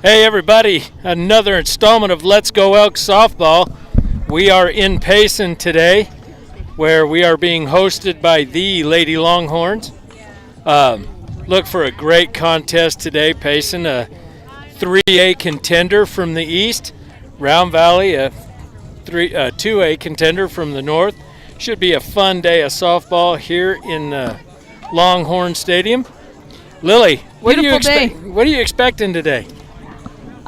Hey everybody, another installment of Let's Go Elks Softball. We are in Payson today, where we are being hosted by the Lady Longhorns. Look for a great contest today. Payson, a 3A contender from the east. Round Valley, a 2A contender from the north. Should be a fun day of softball here in Longhorn Stadium. Lily, what are you expecting today?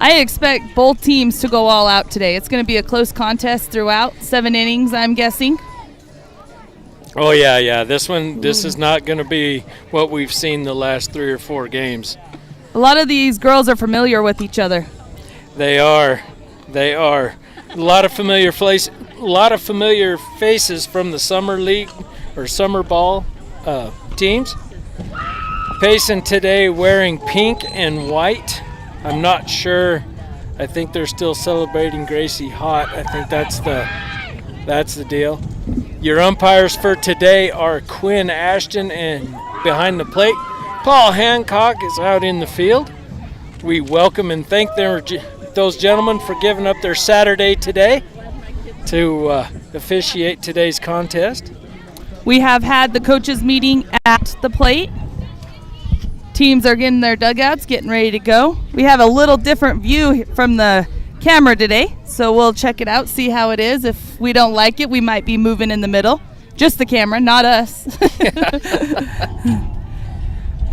I expect both teams to go all out today. It's going to be a close contest throughout. 7 innings, I'm guessing. Oh, yeah. This is not going to be what we've seen the last 3 or 4 games. A lot of these girls are familiar with each other. They are. A lot of familiar faces from the summer league or summer ball teams. Payson today wearing pink and white. I'm not sure. I think they're still celebrating Gracie Hott. I think that's the deal. Your umpires for today are Quinn Ashton, and behind the plate, Paul Hancock is out in the field. We welcome and thank those gentlemen for giving up their Saturday today to officiate today's contest. We have had the coaches meeting at the plate. Teams are getting their dugouts, getting ready to go. We have a little different view from the camera today, so we'll check it out, see how it is. If we don't like it, we might be moving in the middle. Just the camera, not us.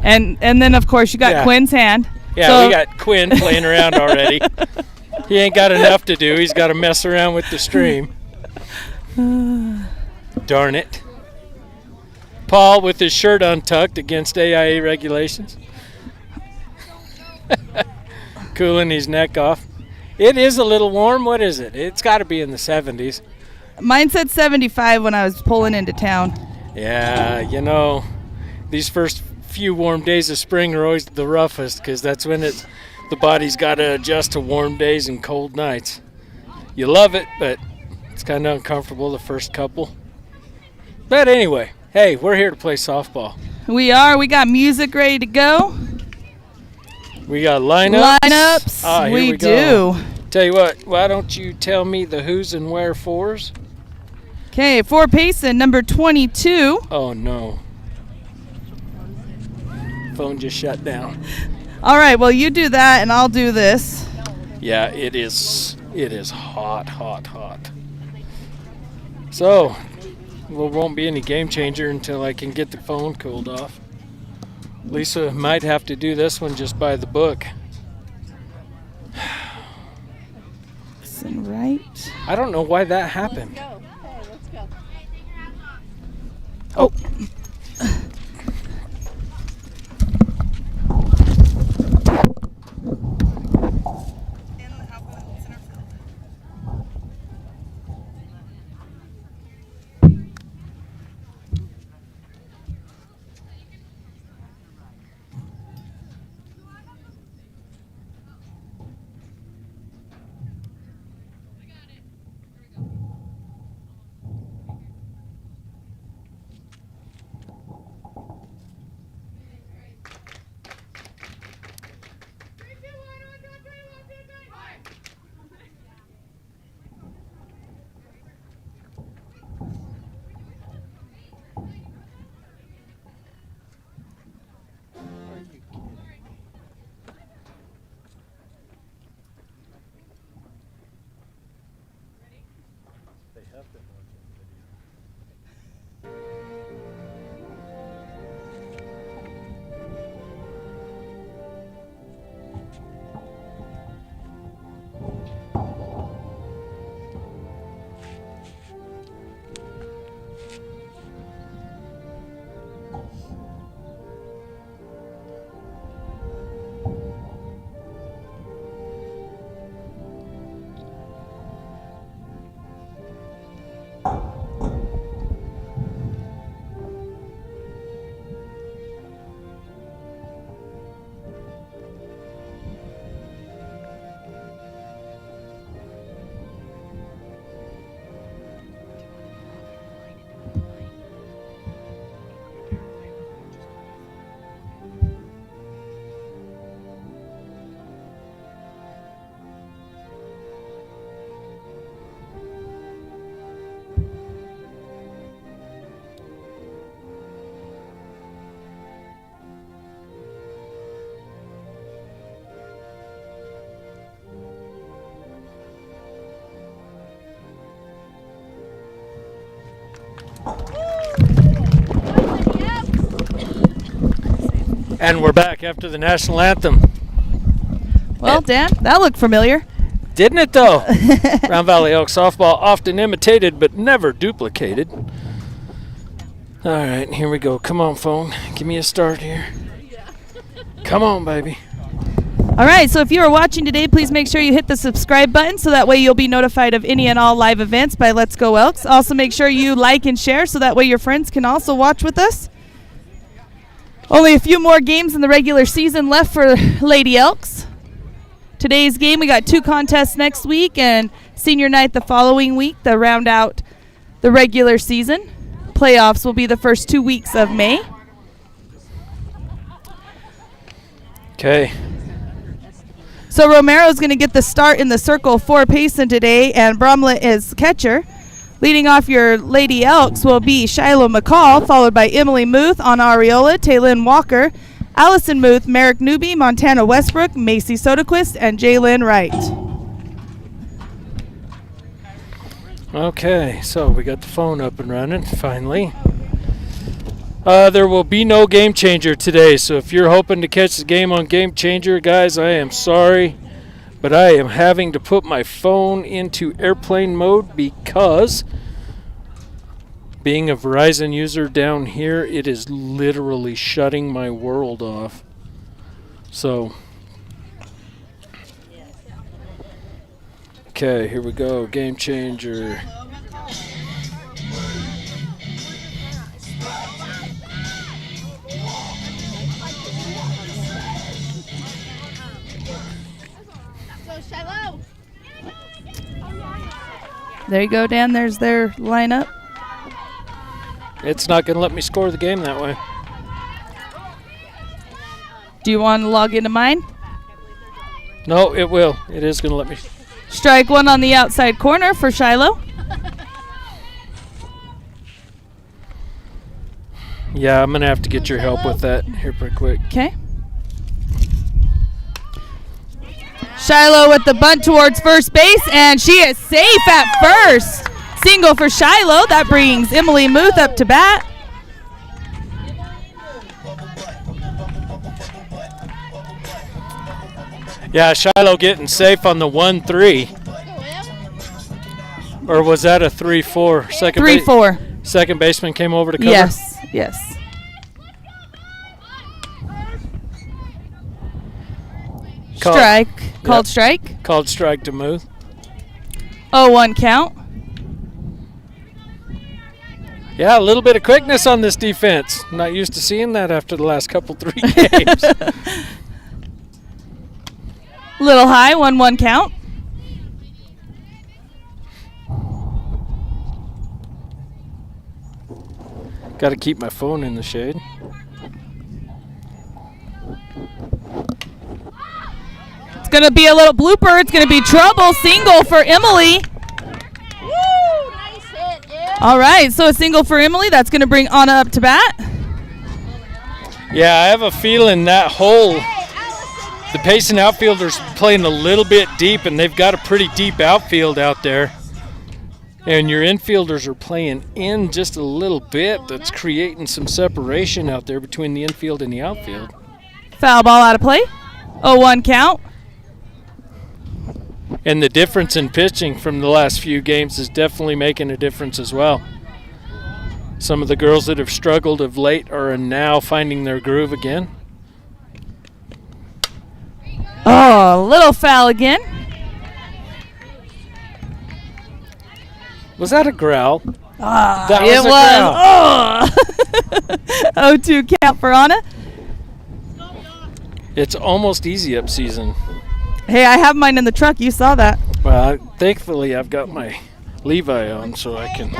and then, of course, you got Quinn's hand. Yeah, so we got Quinn playing around already. He ain't got enough to do. He's got to mess around with the stream. Darn it. Paul with his shirt untucked against AIA regulations. Cooling his neck off. It is a little warm. What is it? It's got to be in the 70s. Mine said 75 when I was pulling into town. Yeah, these first few warm days of spring are always the roughest because that's when the body's got to adjust to warm days and cold nights. You love it, but it's kind of uncomfortable the first couple. But anyway. Hey, we're here to play softball. We are. We got music ready to go. We got lineups. Here we do. Tell you what, why don't you tell me the who's and wherefores? Okay, for Payson, number 22. Oh, no. Phone just shut down. All right, well, you do that, and I'll do this. Yeah, it is hot. So, there won't be any game changer until I can get the phone cooled off. Lisa might have to do this one just by the book. Right. I don't know why that happened. Let's go. Oh. And we're back after the national anthem. Well, Dan, that looked familiar. Didn't it, though? Round Valley Elks softball, often imitated but never duplicated. All right, here we go. Come on, phone. Give me a start here. Come on, baby. All right, so if you are watching today, please make sure you hit the subscribe button so that way you'll be notified of any and all live events by Let's Go Elks. Also, make sure you like and share so that way your friends can also watch with us. Only a few more games in the regular season left for Lady Elks. Today's game, we got 2 contests next week and senior night the following week to round out the regular season. Playoffs will be the first 2 weeks of May. Okay. So Romero's going to get the start in the circle for Payson today, and Bromlett is catcher. Leading off your Lady Elks will be Shiloh McCall, followed by Emily Muth on Arreola, Taylin Walker, Allison Muth, Merrick Newby, Montana Westbrook, Macy Soderquist, and Jaylyn Wright. Okay, so we got the phone up and running, finally. There will be no Game Changer today, so if you're hoping to catch the game on Game Changer, guys, I am sorry, but I am having to put my phone into airplane mode because being a Verizon user down here, it is literally shutting my world off. So, okay, here we go, Game Changer. There you go, Dan. There's their lineup. It's not going to let me score the game that way. Do you want to log into mine? No, it will. It is going to let me. Strike 1 on the outside corner for Shiloh. Yeah, I'm going to have to get your help with that here pretty quick. Okay. Shiloh with the bunt towards first base, and she is safe at first. Single for Shiloh. That brings Emily Muth up to bat. Yeah, Shiloh getting safe on the 1-3. Or was that a 3-4? 3-4. Second baseman came over to cover? Yes, yes. Strike. Called strike. Called strike to Muth. 0-1 count. Yeah, a little bit of quickness on this defense. Not used to seeing that after the last couple 3 games. Little high, 1-1 count. Got to keep my phone in the shade. It's going to be a little blooper. It's going to be trouble. Single for Emily. Woo! Nice hit, dude. All right, so a single for Emily. That's going to bring Anna up to bat. Yeah, I have a feeling that hole, the Payson outfielders playing a little bit deep, and they've got a pretty deep outfield out there. And your infielders are playing in just a little bit. That's creating some separation out there between the infield and the outfield. Foul ball out of play. 0-1 count. And the difference in pitching from the last few games is definitely making a difference as well. Some of the girls that have struggled of late are now finding their groove again. Oh, little foul again. Was that a growl? That was a growl. 0-2 count for Anna. It's almost easy up season. Hey, I have mine in the truck. You saw that. Well, thankfully I've got my Levi on so I can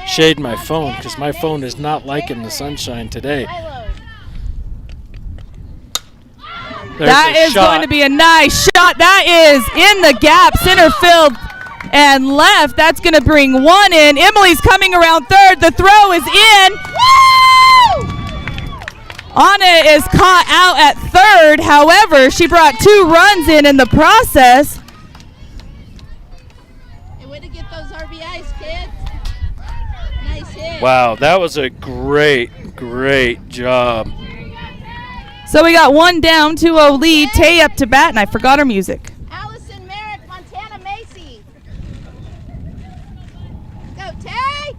shade my phone because my phone is not liking the sunshine today. That is going to be a nice shot. That is in the gap, center field and left. That's going to bring 1 in. Emily's coming around third. The throw is in. Woo! Anna is caught out at third. However, she brought 2 runs in the process. Hey, way to get those RBIs, kids. Nice hit. Wow, that was a great job. So we got 1 down, 2-0 lead. Tay up to bat, and I forgot her music. Allison Merrick, Montana Macy. Go, Tay.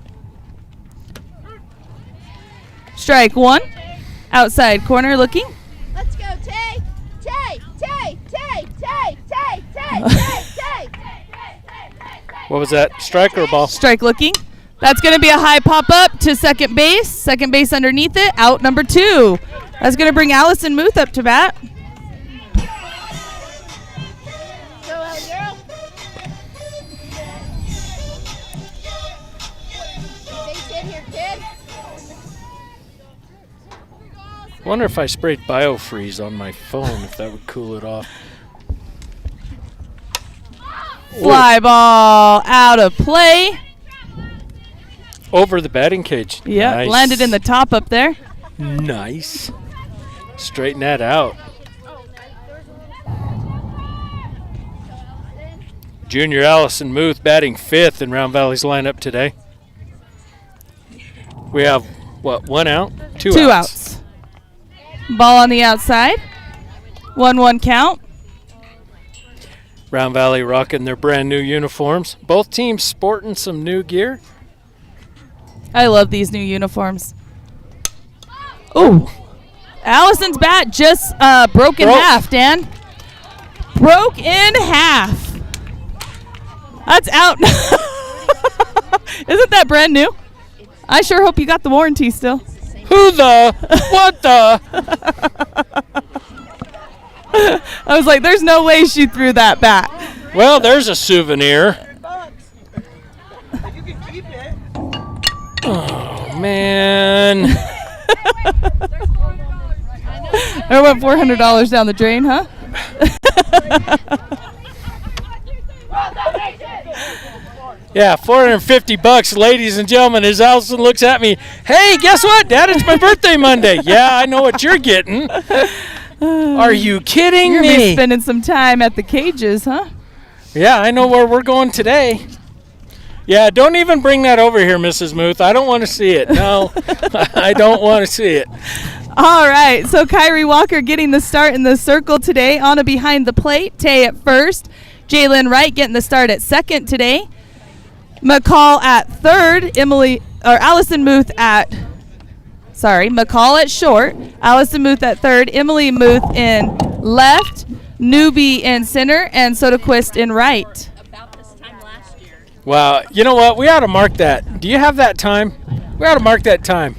Strike 1. Outside corner looking. Let's go, Tay. Tay, Tay, Tay, Tay, Tay, Tay, Tay, Tay. What was that? Strike or ball? Strike looking. That's going to be a high pop-up to second base. Second base underneath it. Out number 2. That's going to bring Allison Muth up to bat. Go, L girl. Base hit here, kid. Wonder if I sprayed biofreeze on my phone, if that would cool it off. Fly ball out of play. Over the batting cage. Yep, Nice. landed in the top up there. Nice. Straighten that out. Junior Allison Muth batting 5th in Round Valley's lineup today. We have, what, 1 out? 2 outs. Ball on the outside. 1-1 count. Round Valley rocking their brand new uniforms. Both teams sporting some new gear. I love these new uniforms. Ooh. Allison's bat just broke in half, Dan. Broke in half. That's out. Isn't that brand new? I sure hope you got the warranty still. Who the? What the? I was like, there's no way she threw that bat. Well, there's a souvenir. Oh, man. There went $400 down the drain, huh? Yeah, $450, ladies and gentlemen, as Allison looks at me. Hey, guess what, Dad? It's my birthday Monday. Yeah, I know what you're getting. Are you kidding You're me? gonna be spending some time at the cages, huh? Yeah, I know where we're going today. Yeah, don't even bring that over here, Mrs. Muth. I don't want to see it. No, I don't want to see it. All right, so Kyrie Walker getting the start in the circle today. Anna behind the plate. Tay at first. Jalen Wright getting the start at second today. McCall at third. Allison Muth at... McCall at short. Allison Muth at third. Emily Muth in left. Newbie in center. And Soderquist in right. About this time last year. Wow, you know what? We ought to mark that. Do you have that time? We ought to mark that time.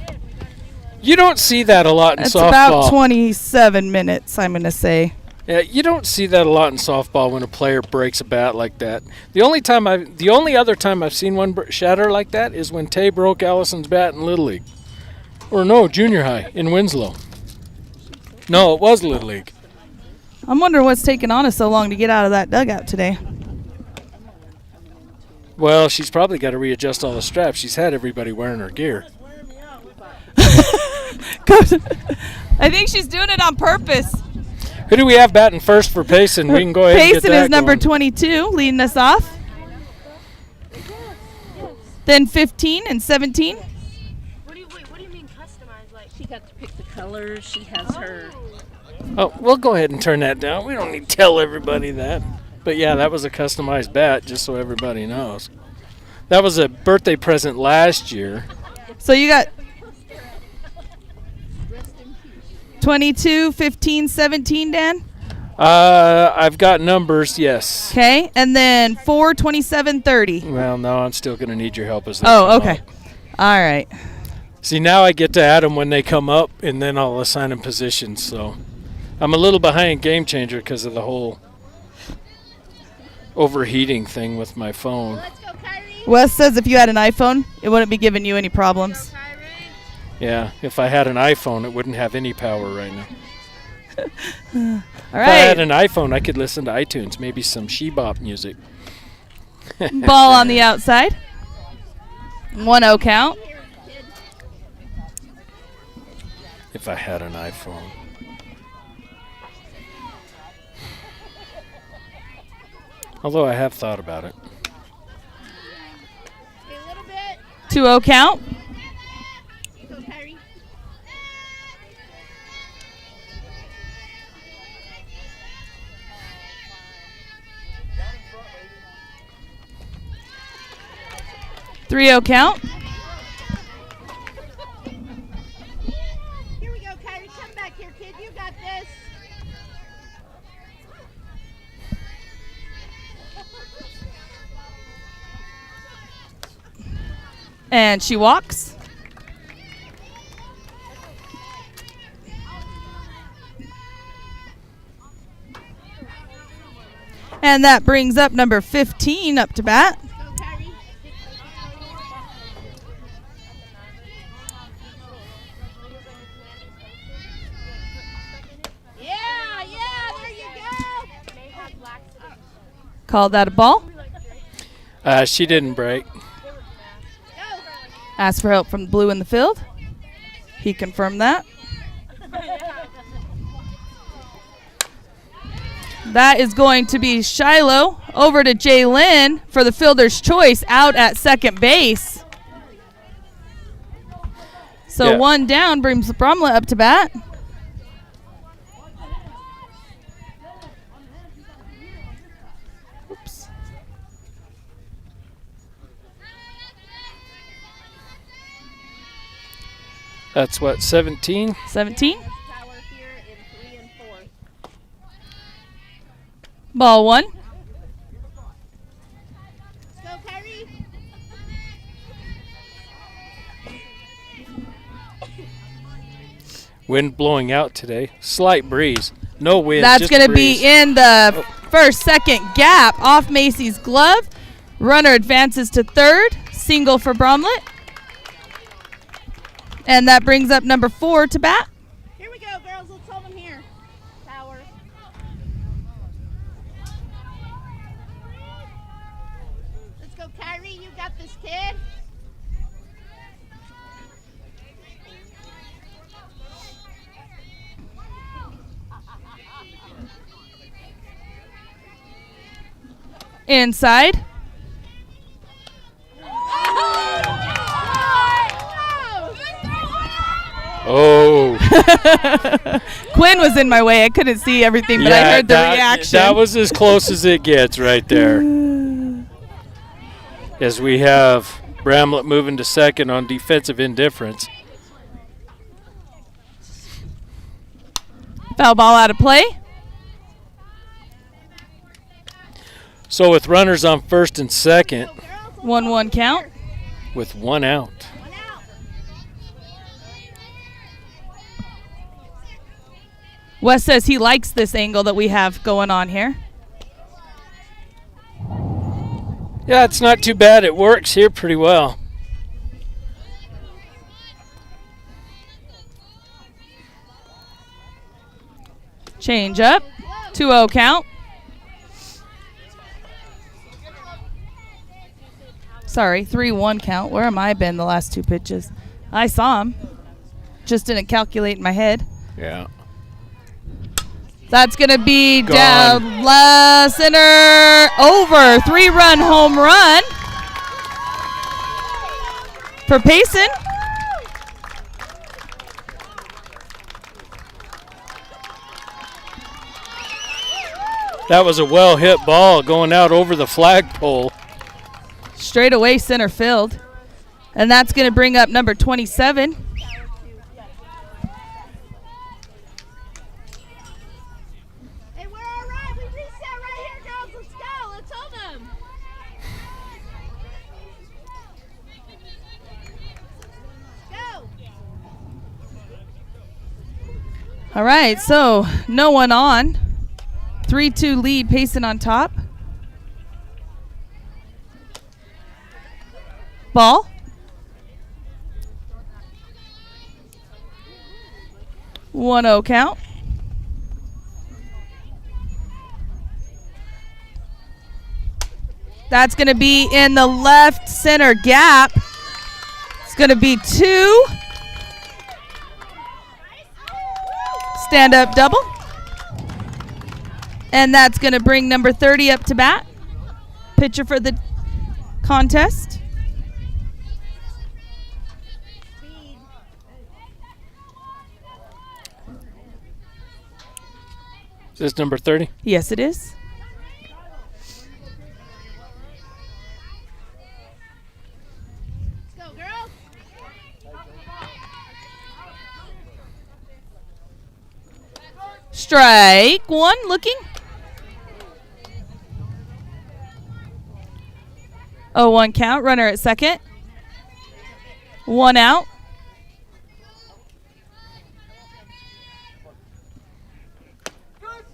You don't see that a lot in It's softball. about 27 minutes, I'm going to say. Yeah, you don't see that a lot in softball when a player breaks a bat like that. The only other time I've seen one shatter like that is when Tay broke Allison's bat in Little League. Or no, junior high in Winslow. No, it was Little League. I'm wondering what's taking Anna so long to get out of that dugout today. Well, she's probably got to readjust all the straps. She's had everybody wearing her gear. I think she's doing it on purpose. Who do we have batting first for Payson? We can go ahead and get Payson that is number going. 22, leading us off. Then 15 and 17. What do you mean customized? Like she got to pick the colors. She has her. Oh, we'll go ahead and turn that down. We don't need to tell everybody that. But yeah, that was a customized bat, just so everybody knows. That was a birthday present last year. So you got 22, 15, 17, Dan? I've got numbers, yes. Okay, and then 4, 27, 30. Well, no, I'm still going to need your help as they Oh, come okay. up. All right. See, now I get to add them when they come up, and then I'll assign them positions. So I'm a little behind Game Changer because of the whole overheating thing with my phone. Let's go, Kyrie. Wes says if you had an iPhone, it wouldn't be giving you any problems. Yeah, if I had an iPhone, it wouldn't have any power right now. All If I had right. an iPhone, I could listen to iTunes, maybe some She-Bop music. Ball on the outside. 1-0 count. If I had an iPhone. Although I have thought about it. Okay, a little bit. 2-0 count. Go, Kyrie. 3-0 count. Here we go, Kyrie. Come back here, kid. You got this. And she walks. And that brings up number 15 up to bat. Go, Kyrie. Yeah, there you go. Called that a ball. She didn't break. Go. Asked for help from the blue in the field. He confirmed that. That is going to be Shiloh over to Jaylyn for the fielder's choice out at second base. So Yeah. one down brings Bromlett up to bat. Oops. That's what, 17? 17. Tower here in 3 and 4. Ball one. Let's go, Kyrie. Wind blowing out today. Slight breeze. No wind. That's just going to breeze. be in the second gap off Macy's glove. Runner advances to third. Single for Bromlett. And that brings up number 4 to bat. Here we go, girls. Let's hold them here. Tower. Let's go, Kyrie. You got this, kid. Inside. Oh. Quinn was in my way. I couldn't see everything, but I heard the reaction. That was as close as it gets right there. As we have Bramlett moving to second on defensive indifference. Foul ball out of play. So with runners on first and second, 1-1 count. with one out. One out. Wes says he likes this angle that we have going on here. Yeah, it's not too bad. It works here pretty well. Change up. 2-0 count. Sorry, 3-1 count. Where am I been the last two pitches? I saw him. Just didn't calculate in my head. Yeah. That's going to be Gone. down left center over. 3-run home run for Payson. That was a well-hit ball going out over the flagpole. Straight away center field. And that's going to bring up number 27. Hey, we're all right. We reset right here, girls. Let's go. Let's hold them. Go. All right, so no one on. 3-2 lead, Payson on top. Ball. One 0 count. That's going to be in the left center gap. It's going to be 2. Stand up double. And that's going to bring number 30 up to bat. Pitcher for the contest. Is this number 30? Yes, it is. Strike one, looking. 0-1 count, runner at second. 1 out.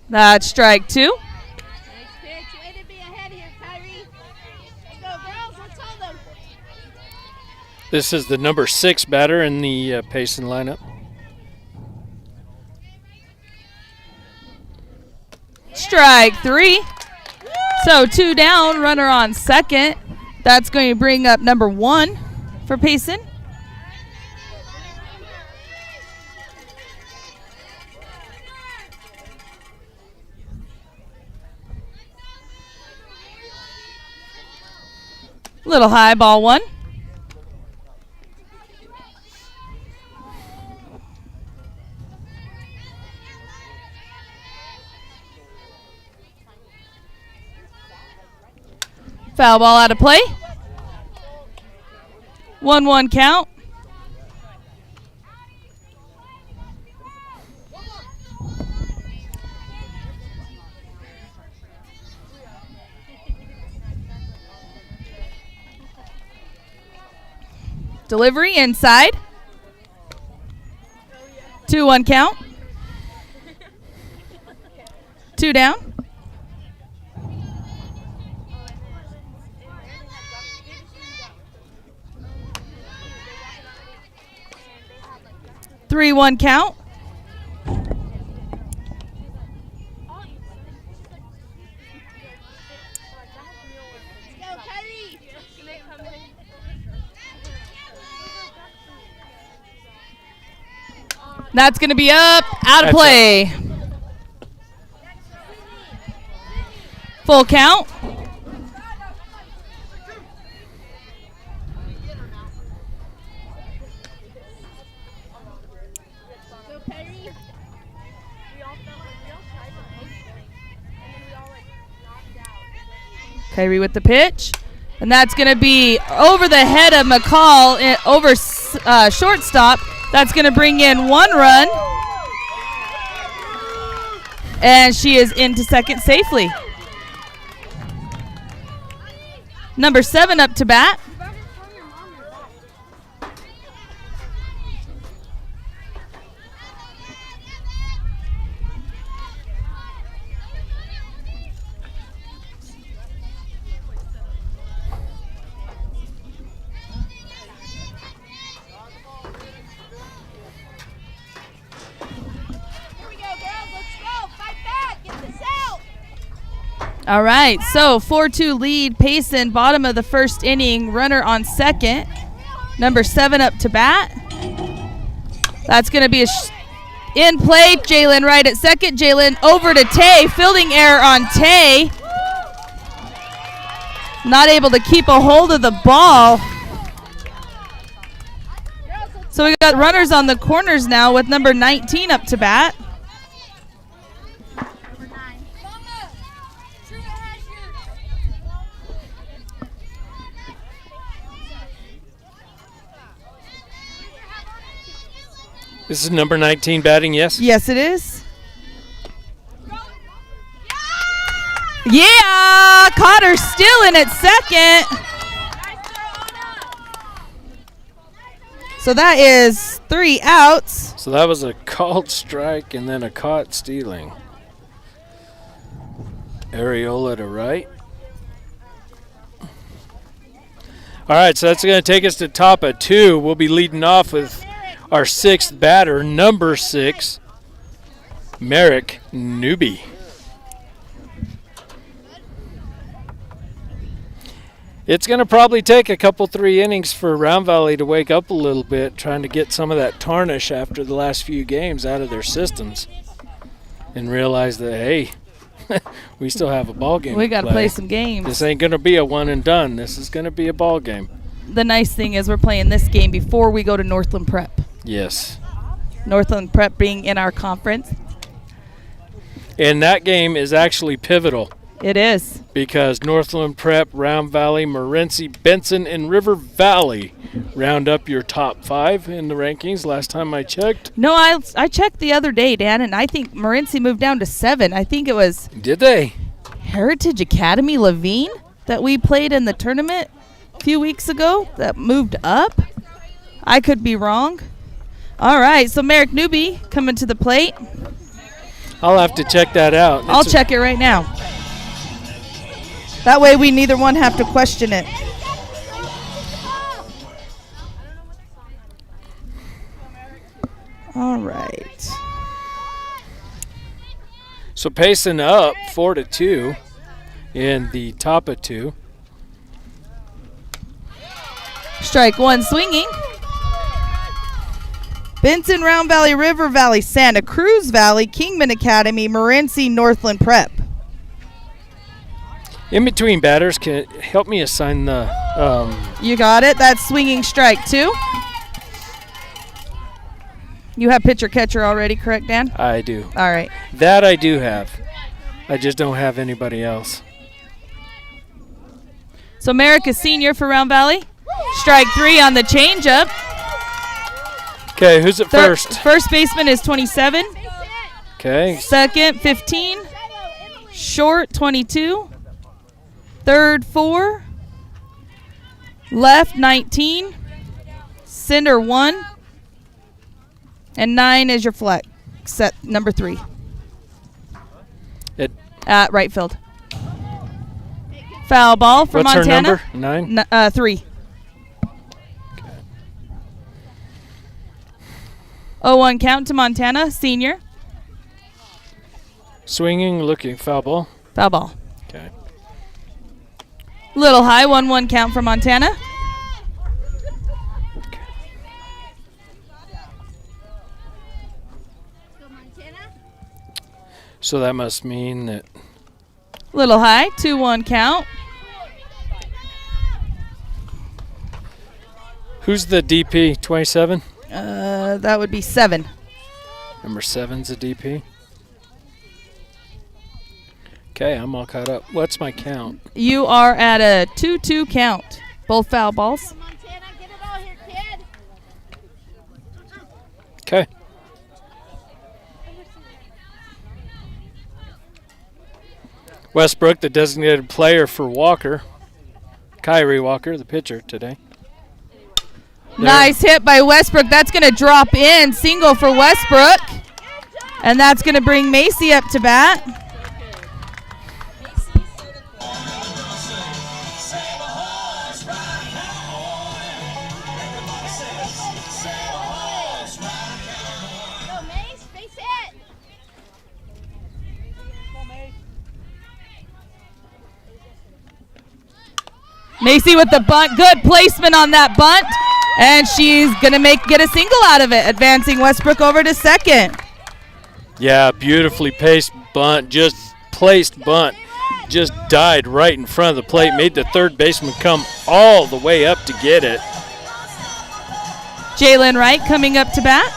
That's strike two. Nice pitch. Way to be ahead here, Kyrie. Let's go, girls. Let's hold them. This is the number 6 batter in the Payson lineup. Strike three. So 2 down, runner on second. That's going to bring up number 1 for Payson. Little high, ball 1. Foul ball out of play. 1-1 count. Delivery inside. 2-1 count. 2 down. Three, 1 count. Go, Kyrie. That's going to be up, out of That's play. Full count. Go, Kyrie. Kyrie with the pitch. And that's going to be over the head of McCall, over shortstop. That's going to bring in 1 run. And she is into second safely. Number 7 up to bat. Here we go, girls. Let's go. Fight back. Get this out. All right, so 4-2 lead, Payson, bottom of the first inning, runner on second. Number 7 up to bat. That's going to be in play. Jalen Wright at second. Jalen over to Tay. Fielding error on Tay. Not able to keep a hold of the ball. So we got runners on the corners now with number 19 up to bat. This is number 19 batting, yes? Yes, it is. Yeah! Caught her still in at second. So that is 3 outs. So that was a called strike and then a caught stealing. Arreola to right. All right, so that's going to take us to top of 2. We'll be leading off with our 6th batter, number 6, Merrick Newby. It's going to probably take a couple, 3 innings for Round Valley to wake up a little bit, trying to get some of that tarnish after the last few games out of their systems and realize that, hey, we still have a ball game. We got to play some games. This ain't going to be a one and done. This is going to be a ball game. The nice thing is we're playing this game before we go to Northland Prep. Yes. Northland Prep being in our conference. And that game is actually pivotal. It is. Because Northland Prep, Round Valley, Morenci, Benson, and River Valley round up your top 5 in the rankings last time I checked. No, I checked the other day, Dan, and I think Morenci moved down to 7. I think it was Did they? Heritage Academy Levine that we played in the tournament a few weeks ago that moved up. I could be wrong. All right, so Merrick Newby coming to the plate. I'll have to check that out. I'll check it right now. That way we neither one have to question it. All right. So Payson up 4-2 in the top of 2. Strike 1 swinging. Benton, Round Valley, River Valley, Santa Cruz Valley, Kingman Academy, Morenci, Northland Prep. In between batters, can help me assign the You got it. That's swinging strike 2. You have pitcher catcher already, correct, Dan? I do. All right. That I do have. I just don't have anybody else. So Merrick is senior for Round Valley. Strike 3 on the changeup. Okay, who's at first? First baseman is 27. Okay. Second, 15. Short, 22. Third, 4. Left, 19. Center, 1. And 9 is your flex, set number 3. At right field. Foul ball for What's Montana. her number? 9? 3. 0-1 count to Montana, senior. Swinging, looking, foul ball. Foul ball. Okay. Little high, 1-1 count for Montana. So that must mean that Little high, 2-1 count. who's the DP? 27? That would be 7. Number 7's a DP. Okay, I'm all caught up. What's my count? You are at a 2-2 count. Both foul balls. Montana, get it all here, kid. Okay. Westbrook, the designated player for Walker. Kyrie Walker, the pitcher today. There. Nice hit by Westbrook. That's going to drop in. Single for Westbrook. And that's going to bring Macy up to bat. Go, Mace, face it. Macy with the bunt. Good placement on that bunt. And she's going to get a single out of it, advancing Westbrook over to second. Yeah, beautifully paced bunt, just placed bunt. Just died right in front of the plate, made the third baseman come all the way up to get it. Jalen Wright coming up to bat.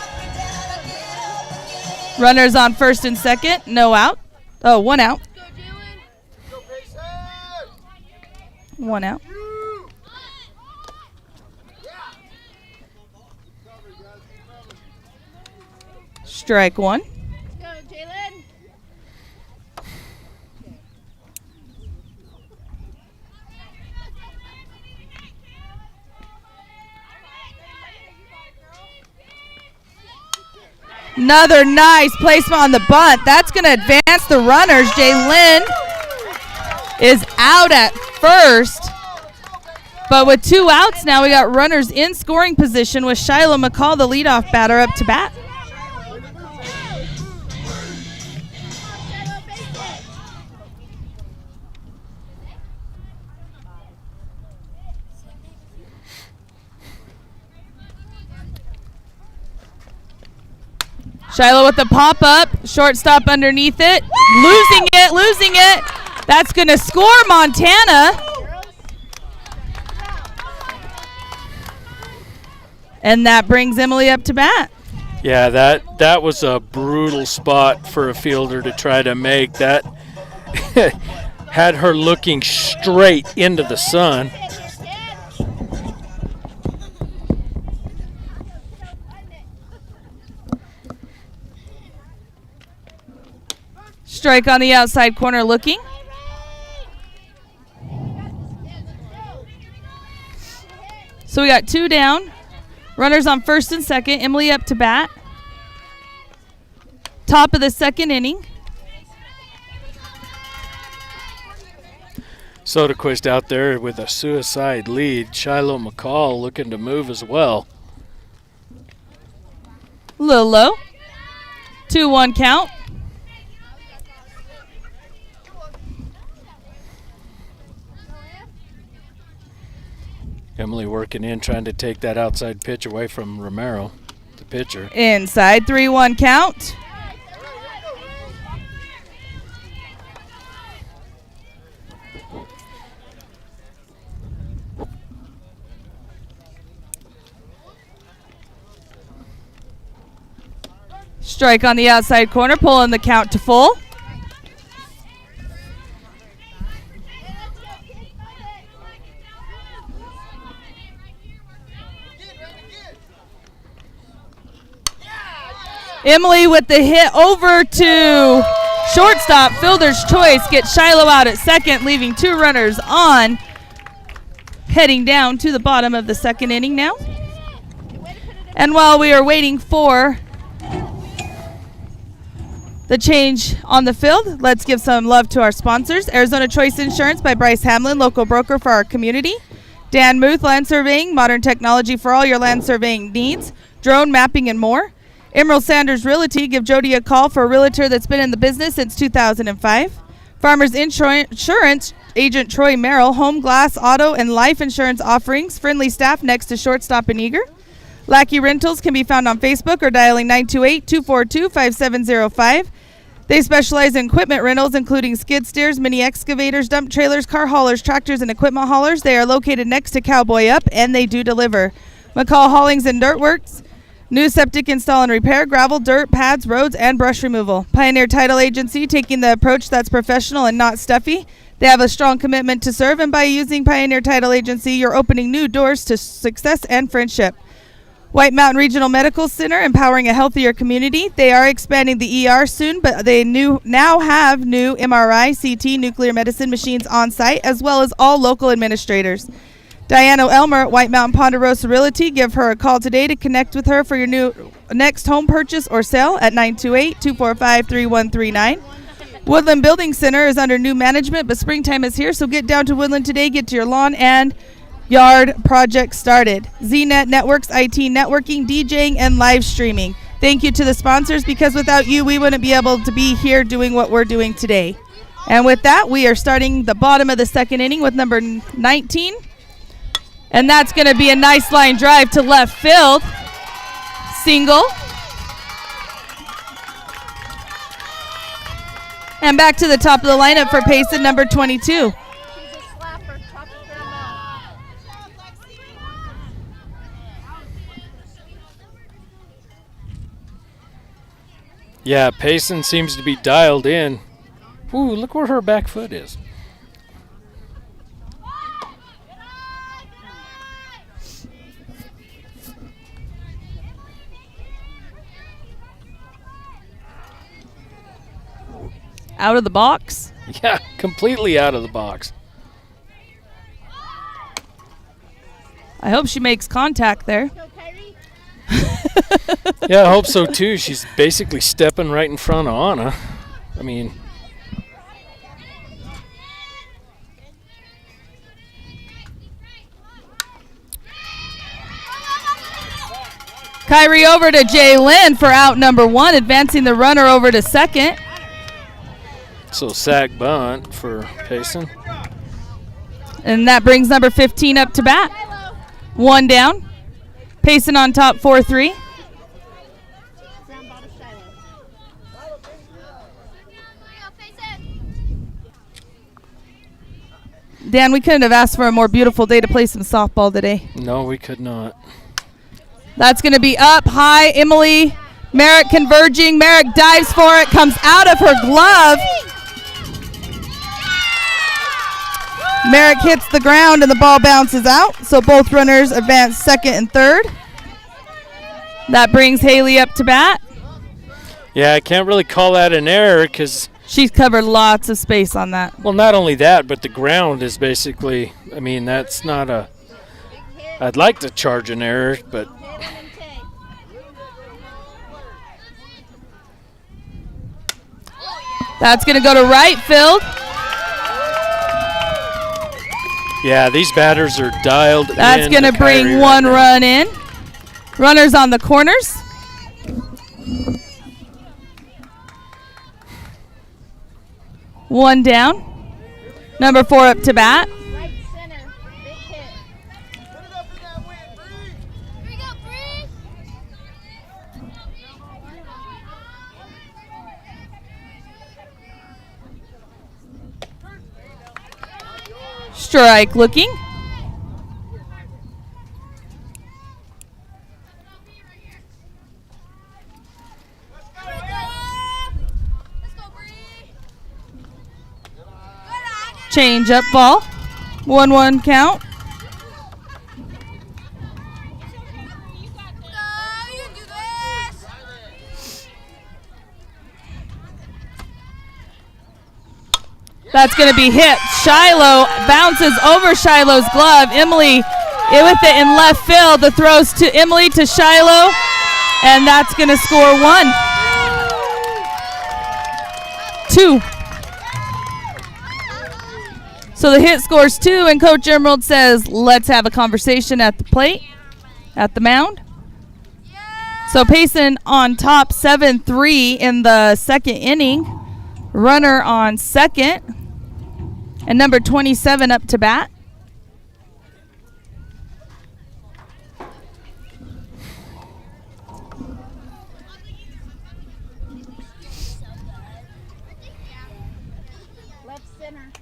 Runners on first and second. No out. Oh, 1 out. 1 out. Strike 1. Go, Jalen. Another nice placement on the bunt. That's going to advance the runners. Jalen is out at first. But with 2 outs now, we got runners in scoring position with Shiloh McCall, the leadoff batter, up to bat. Shiloh with the pop-up. Shortstop underneath it. Losing it. That's going to score Montana. And that brings Emily up to bat. Yeah, that was a brutal spot for a fielder to try to make. That had her looking straight into the sun. Strike on the outside corner looking. So we got 2 down. Runners on first and second. Emily up to bat. Top of the second inning. Soderquist out there with a suicide lead. Shiloh McCall looking to move as well. A little low. 2-1 count. Emily working in, trying to take that outside pitch away from Romero, the pitcher. Inside, 3-1 count. Strike on the outside corner, pulling the count to full. Emily with the hit over to shortstop. Fielder's choice gets Shiloh out at second, leaving 2 runners on. Heading down to the bottom of the second inning now. And while we are waiting for the change on the field, let's give some love to our sponsors. Arizona Choice Insurance by Bryce Hamlin, local broker for our community. Dan Muth, Land Surveying, modern technology for all your land surveying needs. Drone mapping and more. Emerald Sanders Realty, give Jody a call for a realtor that's been in the business since 2005. Farmers Insurance, Agent Troy Merrill, home, glass, auto, and life insurance offerings. Friendly staff next to shortstop and eager. Lackey Rentals can be found on Facebook or dialing 928-242-5705. They specialize in equipment rentals, including skid steers, mini excavators, dump trailers, car haulers, tractors, and equipment haulers. They are located next to Cowboy Up, and they do deliver. McCall Haulings and Dirt Works. New septic install and repair, gravel, dirt, pads, roads, and brush removal. Pioneer Title Agency, taking the approach that's professional and not stuffy. They have a strong commitment to serve, and by using Pioneer Title Agency, you're opening new doors to success and friendship. White Mountain Regional Medical Center, empowering a healthier community. They are expanding the ER soon, but they now have new MRI, CT, nuclear medicine machines on site, as well as all local administrators. Diana Elmer at White Mountain Ponderosa Realty. Give her a call today to connect with her for your next home purchase or sale at 928-245-3139. Woodland Building Center is under new management, but springtime is here, so get down to Woodland today. Get to your lawn and yard project started. ZNet Networks, IT networking, DJing, and live streaming. Thank you to the sponsors, because without you, we wouldn't be able to be here doing what we're doing today. And with that, we are starting the bottom of the second inning with number 19. And that's going to be a nice line drive to left field. Single. And back to the top of the lineup for Payson, number 22. Yeah, Payson seems to be dialed in. Ooh, look where her back foot is. Out of the box. Yeah, completely out of the box. I hope she makes contact there. Yeah, I hope so too. She's basically stepping right in front of Anna. I mean, Kyrie over to Jay Lynn for out number 1, advancing the runner over to second. so sack bunt for Payson. And that brings number 15 up to bat. 1 down. Payson on top, 4-3. Dan, we couldn't have asked for a more beautiful day to play some softball today. No, we could not. That's going to be up high. Emily Merrick converging. Merrick dives for it, comes out of her glove. Merrick hits the ground and the ball bounces out. So both runners advance second and third. That brings Haley up to bat. Yeah, I can't really call that an error because She's covered lots of space on that. Well, not only that, but the ground is basically, I mean, that's not a, I'd like to charge an error, but that's going to go to right field. yeah, these batters are dialed That's in going to bring Kyrie one right now. run in. Runners on the corners. One down. Number 4 up to bat. Right center. Big hit. Here we go, Bree. Strike looking. Change up ball. 1-1 count. That's going to be hit. Shiloh bounces over Shiloh's glove. Emily with it in left field. The throws to Emily to Shiloh, and that's going to score 1. 2. So the hit scores 2, and Coach Emerald says, let's have a conversation at the plate, at the mound. So Payson on top 7-3 in the second inning. Runner on second. And number 27 up to bat. Left center.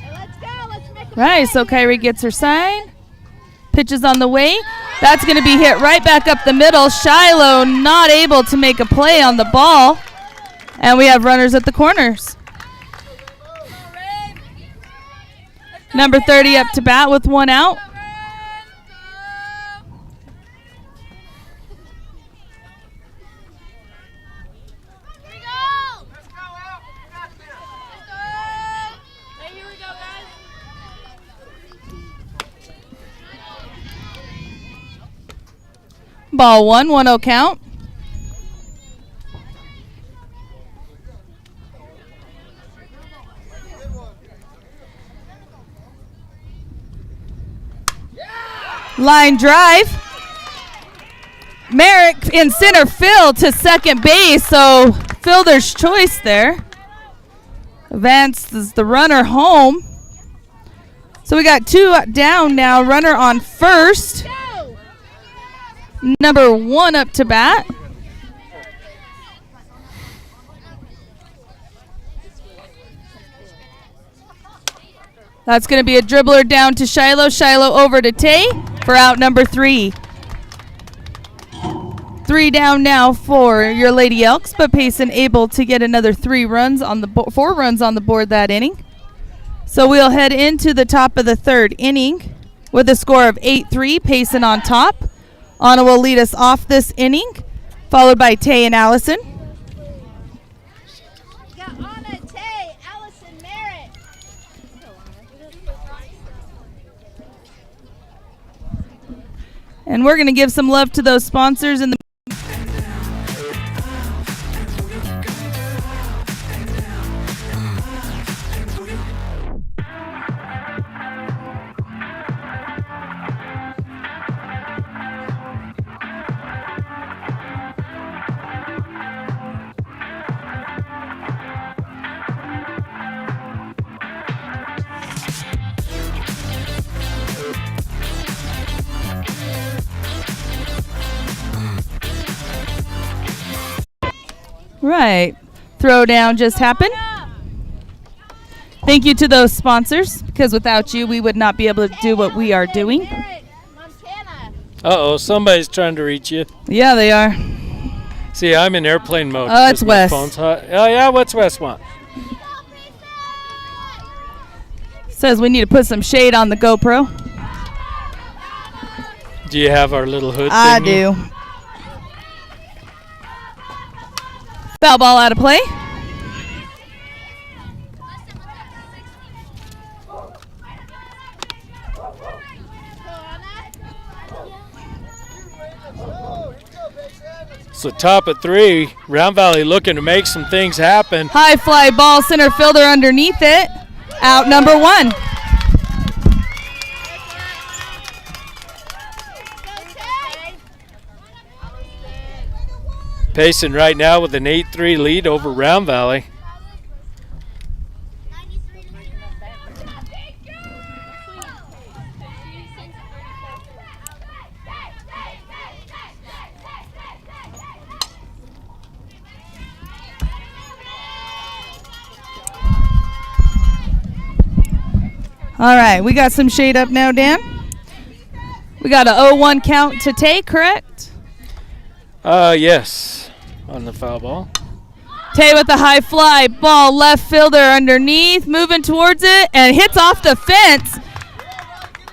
Hey, let's go. Let's make a Right, so Kyrie gets her sign. Pitches on the way. That's going to be hit right back up the middle. Shiloh not able to make a play on the ball. And we have runners at the corners. Number 30 up to bat with 1 out. Ball 1, 1-0 count. Line drive. Merrick in center field to second base, so fielder's choice there. Vance is the runner home. So we got 2 down now. Runner on first. Number 1 up to bat. That's going to be a dribbler down to Shiloh. Shiloh over to Tay for out number 3. 3 down now for your Lady Elks, but Payson able to get another 4 runs on the board that inning. So we'll head into the top of the 3rd inning with a score of 8-3. Payson on top. Anna will lead us off this inning, followed by Tay and Allison. Got Anna, Tay, Allison, Merritt. And we're going to give some love to those sponsors in the Right. Throwdown just happened. Thank you to those sponsors, because without you, we would not be able to do what we are doing. Merritt, Montana. Uh-oh, somebody's trying to reach you. Yeah, they are. See, I'm in airplane mode. Oh, it's 'cause my Wes. phone's hot. Oh, yeah, what's Wes want? Says we need to put some shade on the GoPro. Do you have our little hood I thingy? do. Foul ball out of play. So top of 3, Round Valley looking to make some things happen. High fly ball, center fielder underneath it. Out number 1. Payson right now with an 8-3 lead over Round Valley. All right, we got some shade up now, Dan. We got a 0-1 count to take, correct? Yes, on the foul ball. Tay with the high fly ball, left fielder underneath, moving towards it, and hits off the fence.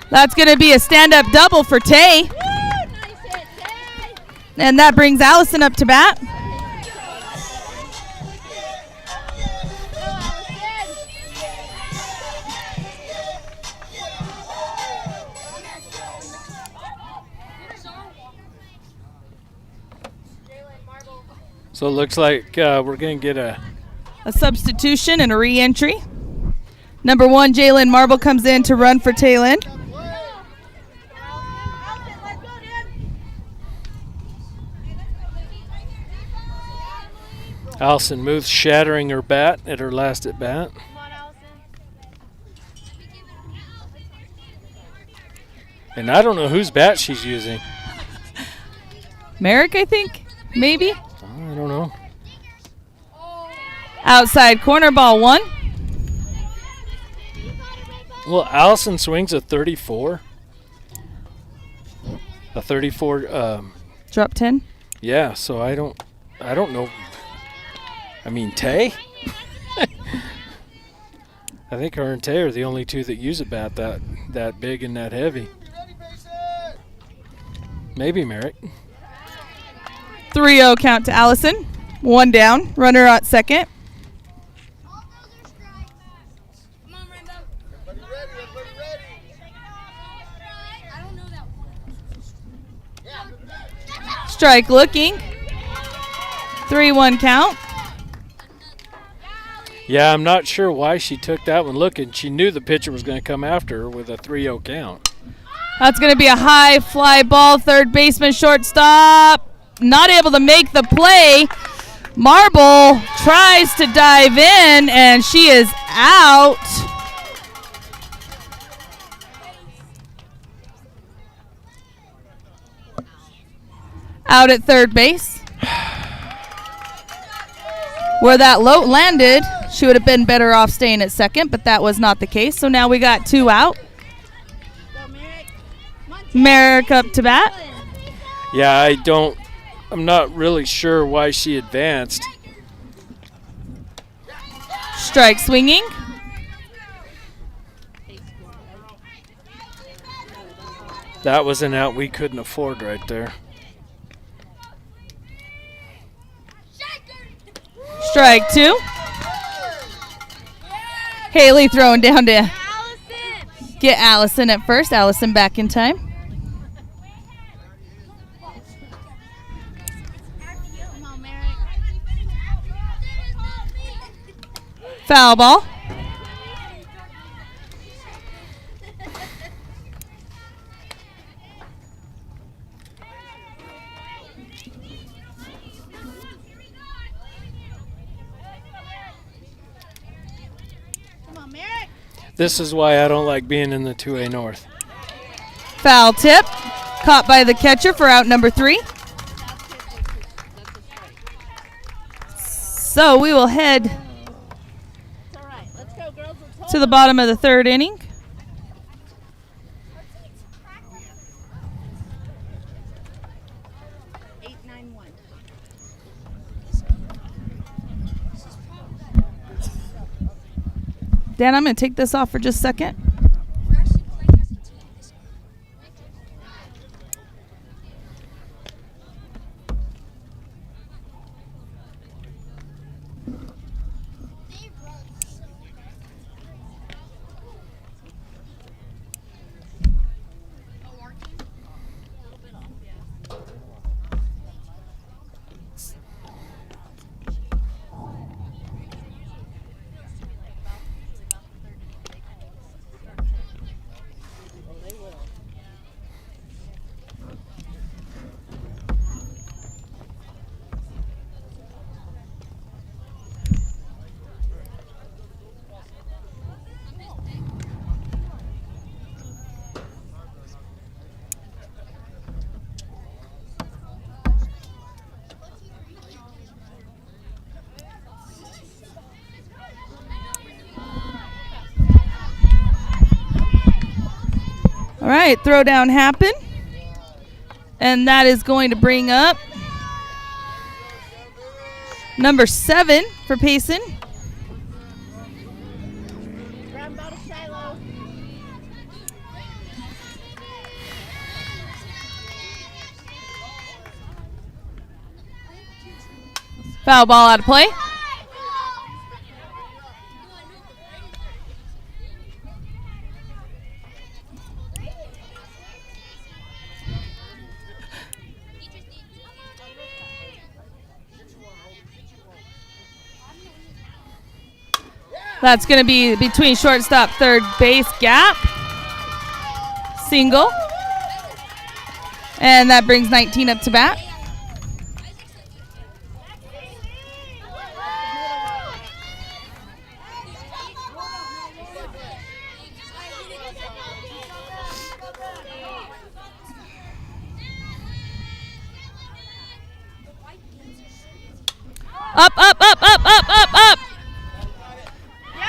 That's going to be a stand-up double for Tay. And that brings Allison up to bat. So it looks like we're going to get a substitution and a re-entry. Number 1, Jalen Marble comes in to run for Taylin. Allison Muth shattering her bat at her last at bat. And I don't know whose bat she's using. Merrick, I think, maybe. I don't know. Outside corner, ball 1. Well, Allison swings a 34. A 34. Drop 10. Yeah, so I don't know. I mean, Tay? I think her and Tay are the only two that use a bat that big and that heavy. Maybe Merrick. 3-0 count to Allison. 1 down. Runner at second. Strike looking. 3-1 count. Yeah, I'm not sure why she took that one looking. She knew the pitcher was going to come after her with a 3-0 count. That's going to be a high fly ball. Third baseman, shortstop. Not able to make the play. Marble tries to dive in, and she is out. Out at third base. Where that low landed, she would have been better off staying at second, but that was not the case. So now we got 2 out. Merrick up to bat. Yeah, I'm not really sure why she advanced. Strike swinging. That was an out we couldn't afford right there. Strike 2. Haley throwing down to get Allison at first. Allison back in time. Foul ball. This is why I don't like being in the 2A North. Foul tip. Caught by the catcher for out number 3. So we will head to the bottom of the 3rd inning. Dan, I'm going to take this off for just a second. All right, throw down happen. And that is going to bring up number 7 for Payson. Round ball to Shiloh. Foul ball out of play. That's going to be between shortstop, third base gap. Single. And that brings 19 up to bat. Up, up, up, up, up, up, up.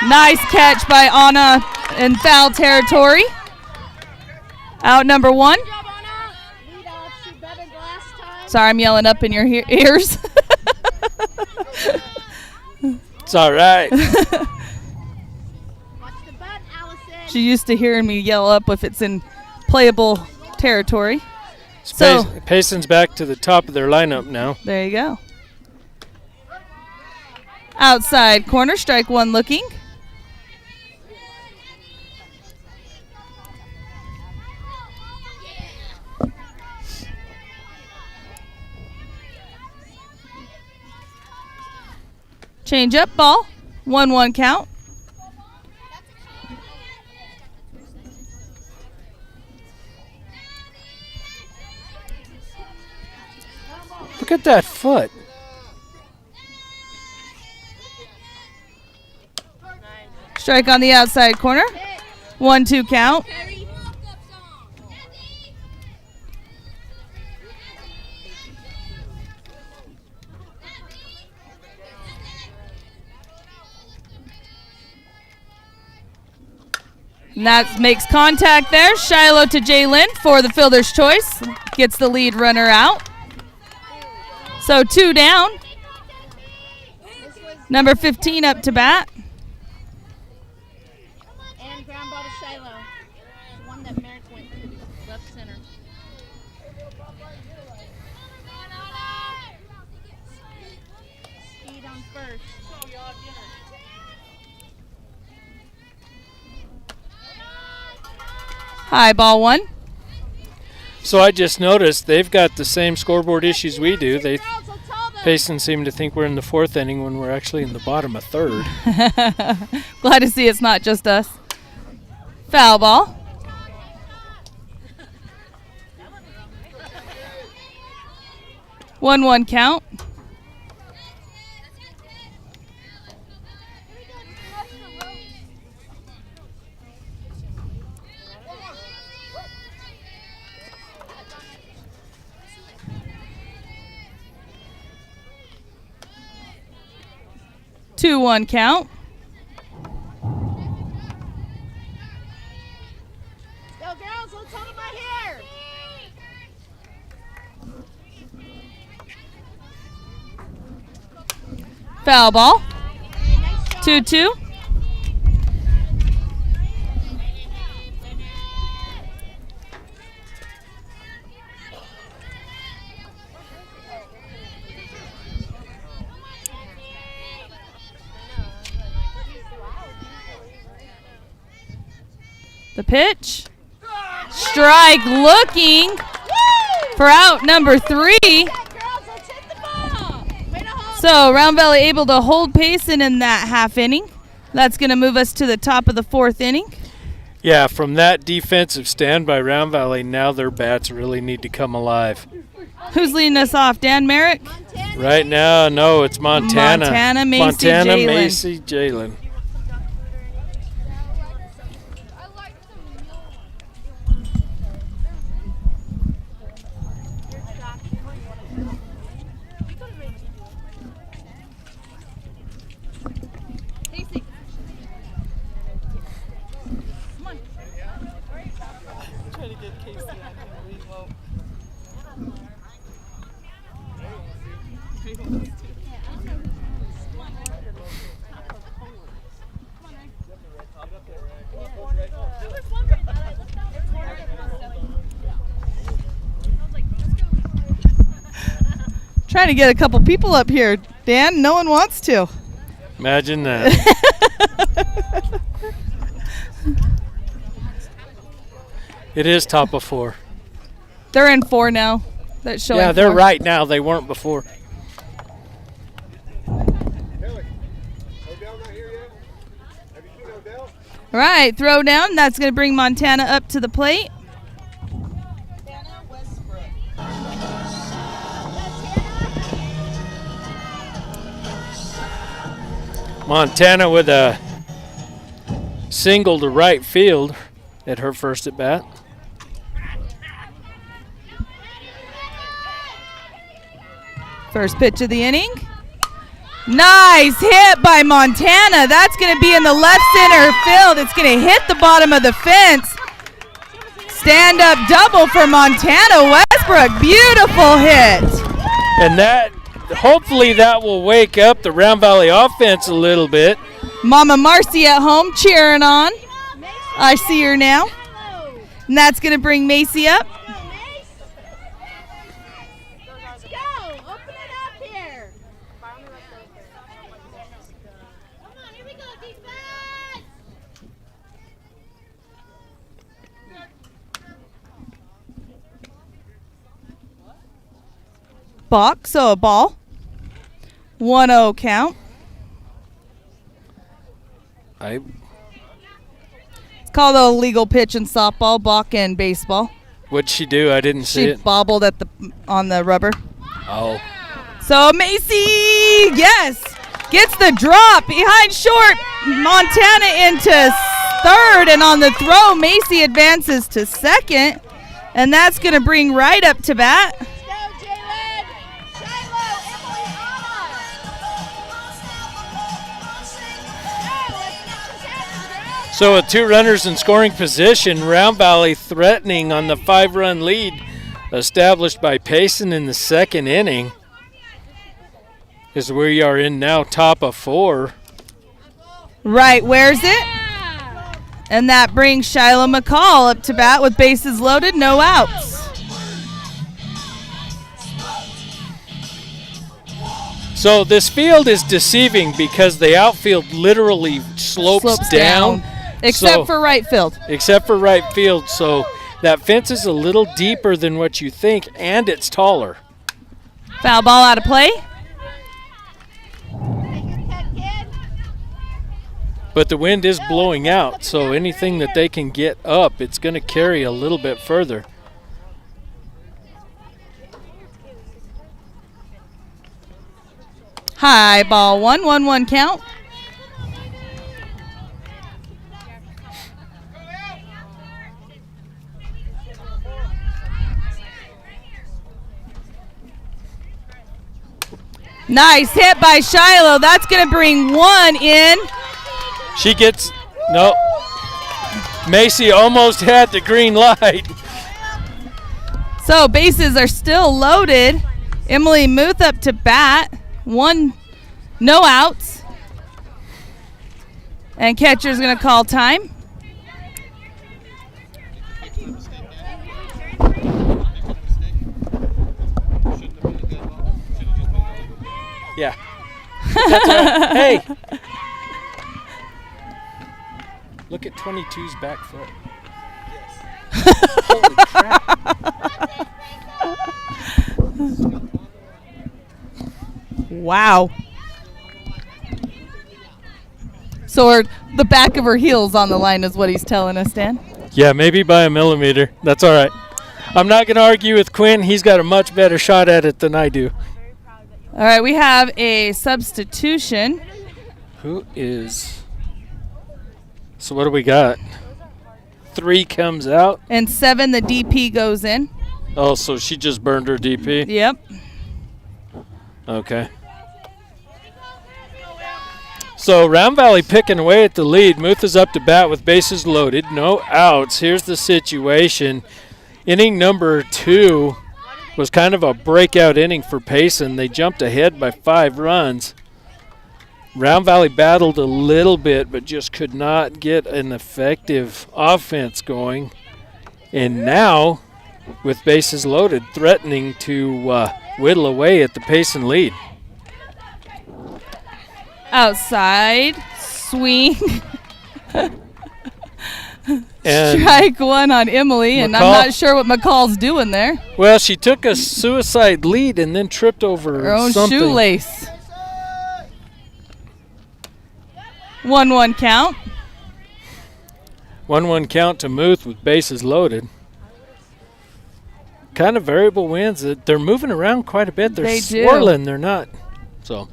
Nice catch by Anna in foul territory. Out number 1. Sorry, I'm yelling up in your ears. It's all right. Watch the butt, Allison. She's used to hearing me yell up if it's in playable territory. So Payson's back to the top of their lineup now. there you go. Outside corner, strike 1 looking. Change up ball. 1-1 count. Look at that foot. Strike on the outside corner. 1-2 count. And that makes contact there. Shiloh to Jalen for the fielder's choice. Gets the lead runner out. So 2 down. Number 15 up to bat. And ground ball to Shiloh. The one that Merrick went to. Left center. Speed on first. High ball 1. So I just noticed they've got the same scoreboard issues we do. Girls, let's hold them. Payson seem to think we're in the 4th inning when we're actually in the bottom of 3rd. Glad to see it's not just us. Foul ball. One count. Two, 1 count. Go girls, let's hold them right here. Foul ball. Nice job. 2-2. The pitch. Strike looking for out number 3. Girls, let's hit the ball. Way to hold. So Round Valley able to hold Payson in that half inning. That's going to move us to the top of the 4th inning. Yeah, from that defensive stand by Round Valley, now their bats really need to come alive. Who's leading us off? Dan Merrick? Montana. Right now, no, it's Montana. Montana, Macy, Montana, Jalen. Macy, Jalen. Trying to get a couple people up here. Dan, no one wants to. Imagine that. It is top of 4. They're in 4 now. That's showing. Yeah, they're 4. right now. They weren't before. All right, throw down. That's going to bring Montana up to the plate. Montana with a single to right field at her first at bat. First pitch of the inning. Nice hit by Montana. That's going to be in the left center field. It's going to hit the bottom of the fence. Stand up double for Montana. Westbrook, beautiful hit. And that, hopefully that will wake up the Round Valley offense a little bit. Mama Marcy at home cheering on. I see her now. And that's going to bring Macy up. Let's go. Open it up here. Come on, here we go, defense. Box, so a ball. 1-0 count. I It's called a legal pitch in softball, balk, and baseball. What'd she do? I didn't see She it. bobbled at on the rubber. Oh. So Macy, yes, gets the drop behind short. Montana into third, and on the throw, Macy advances to second, and that's going to bring Wright up to bat. Let's go, Jalen. Shiloh, Emily, Anna. Go, let's get your catches, girls. So with 2 runners in scoring position, Round Valley threatening on the 5-run lead established by Payson in the 2nd inning. As we are in now top of 4. Wright wears it, and that brings Shiloh McCall up to bat with bases loaded, no outs. So this field is deceiving because the outfield literally slopes down. Except So- for right field. Except for right field. So that fence is a little deeper than what you think, and it's taller. Foul ball out of play. Take your cut, kid. But the wind is blowing out, so anything that they can get up, it's going to carry a little bit further. High ball 1-1 count. Nice hit by Shiloh. That's going to bring 1 in. She gets, no. Macy almost had the green light. So bases are still loaded. Emily Muth up to bat. 1, no outs. And catcher's going to call time. Yeah. That's all right. Hey. Look at 22's back foot. Holy crap. Wow. So the back of her heels on the line is what he's telling us, Dan. Yeah, maybe by a millimeter. That's all right. I'm not going to argue with Quinn. He's got a much better shot at it than I do. All right, we have a substitution. Who is... So what do we got? 3 comes out. And 7, the DP goes in. Oh, so she just burned her DP? Yep. Okay. So Round Valley picking away at the lead. Muth is up to bat with bases loaded. No outs. Here's the situation. Inning number 2 was kind of a breakout inning for Payson. They jumped ahead by 5 runs. Round Valley battled a little bit, but just could not get an effective offense going. And now, with bases loaded, threatening to whittle away at the Payson lead. Outside, swing. And strike 1 on Emily, and I'm not sure what McCall's doing there. Well, she took a suicide lead and then tripped over her own something. Shoelace. 1-1 count. 1-1 count to Muth with bases loaded. Kind of variable winds. They're moving around quite a bit. They're swirling. They're not. So.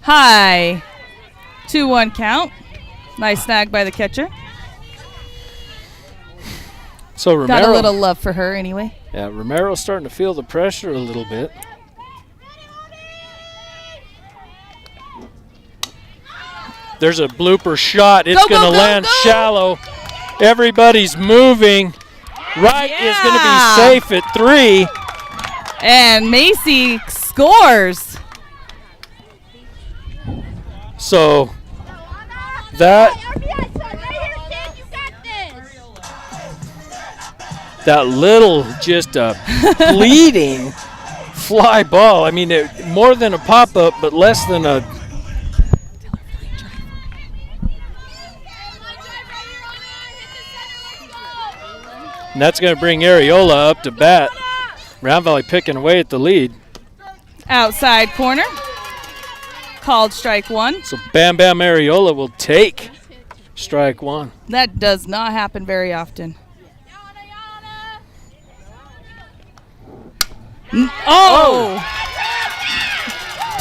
High. 2-1 count. Nice snag by the catcher. So Romero. Got a little love for her anyway. Yeah, Romero's starting to feel the pressure a little bit. There's a blooper shot. It's going to land shallow. Everybody's moving. Wright is going to be safe at 3. And Macy scores. So that little just bleeding fly ball. I mean, more than a pop-up, but less than a... And that's going to bring Arreola up to bat. Round Valley picking away at the lead. Outside corner. Called strike 1. So Bam Bam Arreola will take strike 1. That does not happen very often. Oh!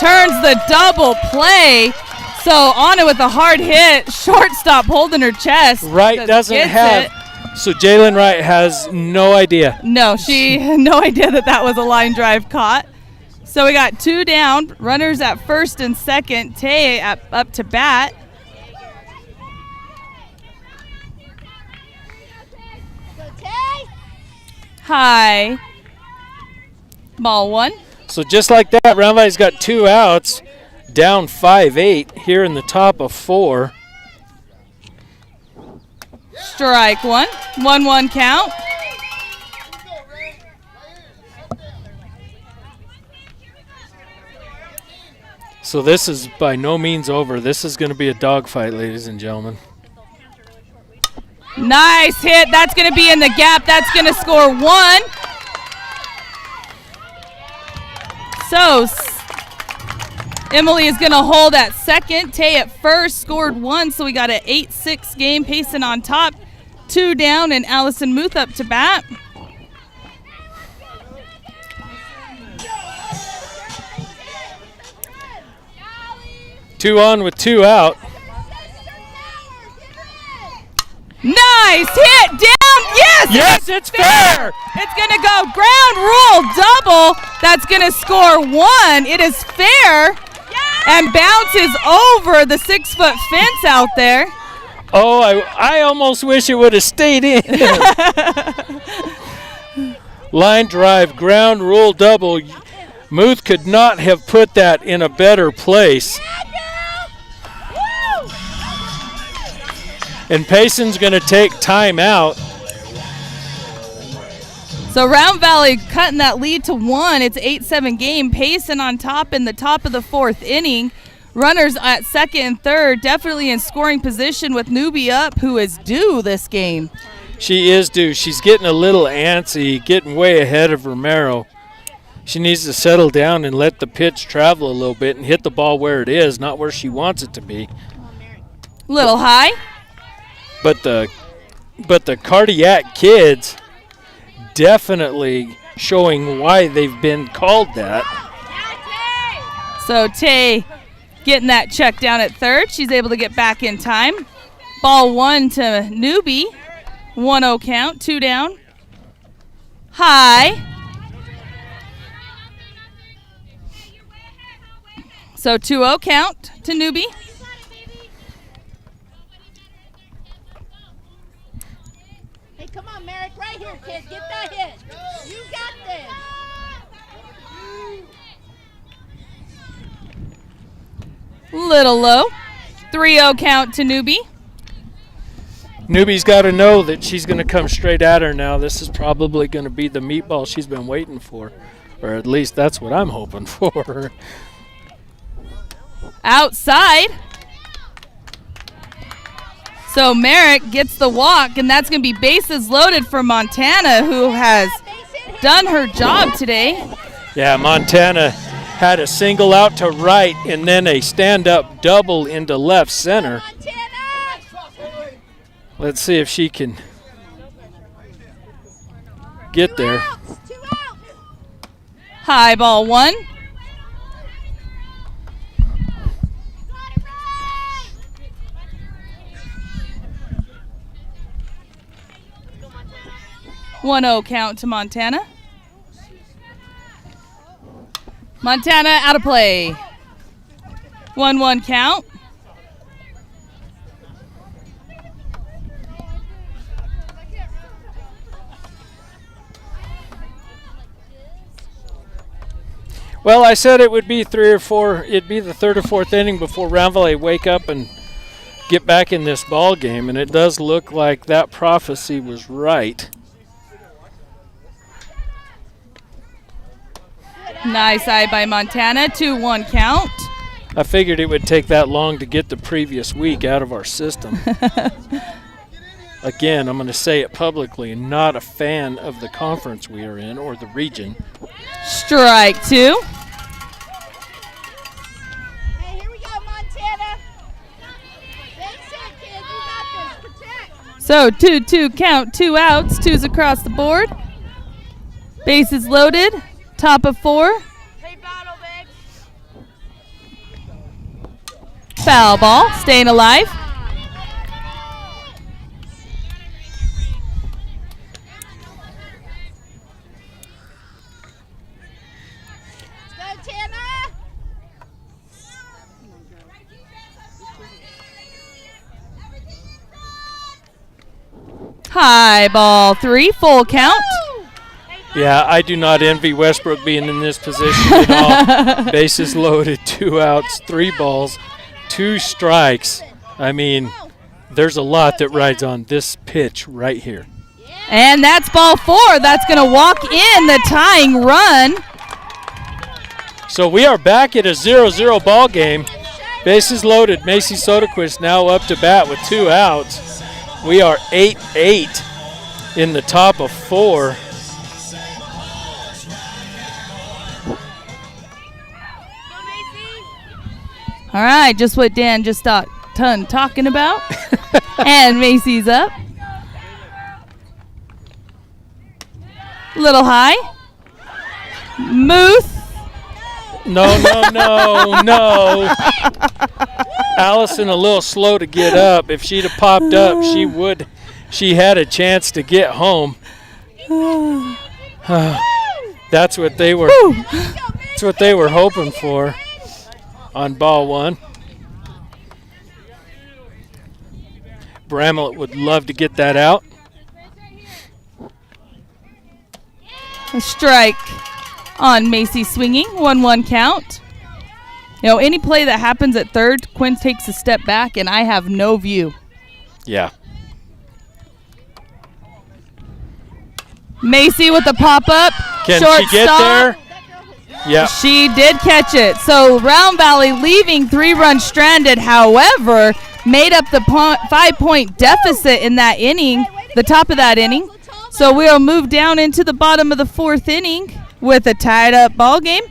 Turns the double play. So on it with a hard hit. Shortstop holding her chest. Wright doesn't have... So Jalen Wright has no idea. No, she had no idea that was a line drive caught. So we got 2 down, runners at first and second. Tay up to bat. High. Ball 1. So just like that, Round Valley's got 2 outs, down 5-8 here in the top of 4. Strike 1. 1-1 count. So this is by no means over. This is going to be a dogfight, ladies and gentlemen. Nice hit. That's going to be in the gap. That's going to score 1. So Emily is going to hold at second. Tay at first scored 1, so we got an 8-6 game. Payson on top. 2 down, and Allison Muth up to bat. Two on with 2 out. Nice hit down. Yes. Yes, it's fair. It's going to go ground rule double. That's going to score 1. It is fair and bounces over the 6-foot fence out there. Oh, I almost wish it would have stayed in. Line drive, ground rule double. Muth could not have put that in a better place. And Payson's going to take time out. So Round Valley cutting that lead to 1. It's 8-7 game. Payson on top in the top of the 4th inning. Runners at second and third, definitely in scoring position with Newbie up, who is due this game. She is due. She's getting a little antsy, getting way ahead of Romero. She needs to settle down and let the pitch travel a little bit and hit the ball where it is, not where she wants it to be. Little high. But the cardiac kids definitely showing why they've been called that. So Tay getting that check down at third. She's able to get back in time. Ball 1 to Newbie. 1-0 count, 2 down. High. So 2-0 count to Newbie. Hey, come on, Merrick. Right here, kid. Get that hit. You got this. Little low. 3-0 count to Newbie. Newbie's got to know that she's going to come straight at her now. This is probably going to be the meatball she's been waiting for, or at least that's what I'm hoping for. Outside. So Merrick gets the walk, and that's going to be bases loaded for Montana, who has done her job today. Yeah, Montana had a single out to right and then a stand-up double into left center. Let's see if she can get there. High ball 1. One-0 count to Montana. Montana out of play. 1-1 count. Well, I said it would be 3 or 4. It'd be the third or fourth inning before Round Valley wake up and get back in this ball game, and it does look like that prophecy was right. Nice eye by Montana. 2-1 count. I figured it would take that long to get the previous week out of our system. Again, I'm going to say it publicly, not a fan of the conference we are in or the region. Strike 2. Hey, here we go, Montana. That's it, kid. You got this. Protect. So 2-2 count, 2 outs, 2's across the board. Bases loaded, top of 4. Hey, battle, babe. Foul ball, staying alive. Let's go, Tana. High ball 3, full count. Yeah, I do not envy Westbrook being in this position at all. Bases loaded, 2 outs, 3 balls, 2 strikes. I mean, there's a lot that rides on this pitch right here. And that's ball 4. That's going to walk in the tying run. So we are back at a 0-0 ball game. Bases loaded. Macy Soderquist now up to bat with 2 outs. We are 8-8 in the top of 4. All right, just what Dan just got done talking about. And Macy's up. Little high. Muth. No. Allison a little slow to get up. If she'd have popped up, she had a chance to get home. That's what they were hoping for on ball 1. Bramlett would love to get that out. A strike on Macy swinging. 1-1 count. You know, any play that happens at third, Quinn takes a step back, and I have no view. Yeah. Macy with the pop-up. Can Short she get stop. there? Yeah. She did catch it. So Round Valley leaving 3-run stranded, however, made up the 5-point deficit in that inning the top of that inning. So we'll move down into the bottom of the 4th inning with a tied-up ball game.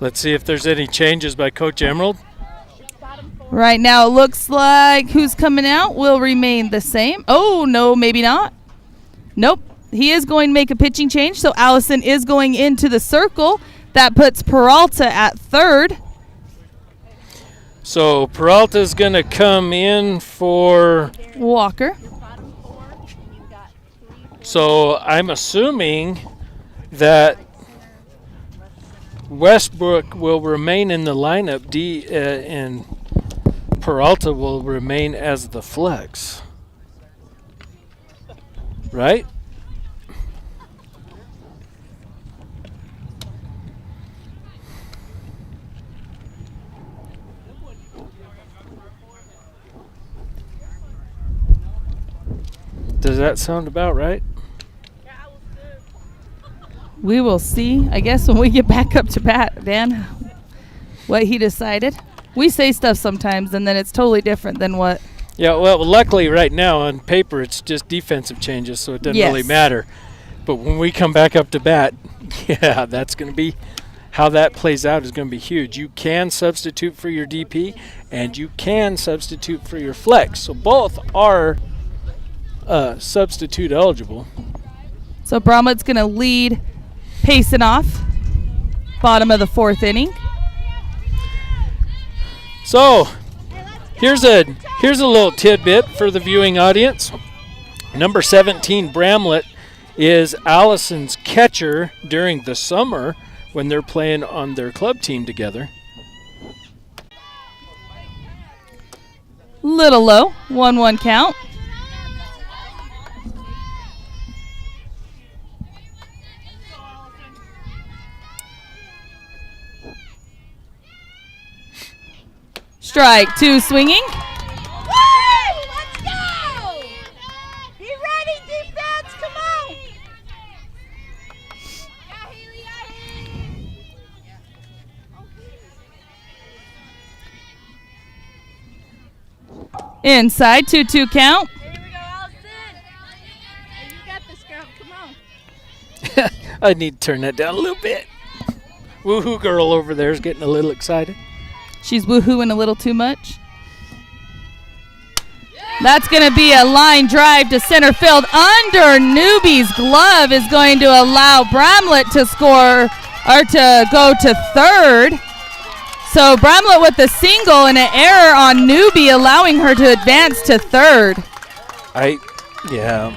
Let's see if there's any changes by Coach Emerald. Right now it looks like who's coming out will remain the same. Oh, no, maybe not. Nope. He is going to make a pitching change, so Allison is going into the circle. That puts Peralta at 3rd. So Peralta's going to come in for Walker. So I'm assuming that Westbrook will remain in the lineup, and Peralta will remain as the flex. Right? Does that sound about right? We will see, I guess, when we get back up to bat, Dan, what he decided. We say stuff sometimes, and then it's totally different than what. Yeah, well, luckily right now on paper it's just defensive changes, so it doesn't really matter. But when we come back up to bat, yeah, that's going to be how that plays out is going to be huge. You can substitute for your DP, and you can substitute for your flex. So both are substitute eligible. So Bromlett's going to lead Payson off, bottom of the 4th inning. So here's a little tidbit for the viewing audience. Number 17, Bramlett, is Allison's catcher during the summer when they're playing on their club team together. Little low, 1-1 count. Strike 2 swinging. Woo! Let's go! Be ready, defense. Come on. Yeah, Haley, Inside, 2-2 count. Here we go, Allison. Hey, you got this, girl. Come on. I need to turn that down a little bit. Woohoo girl over there is getting a little excited. She's woohooing a little too much. That's going to be a line drive to center field. Under Newby's glove is going to allow Bramlett to score or to go to 3rd. So Bramlett with the single and an error on Newby, allowing her to advance to 3rd. Yeah.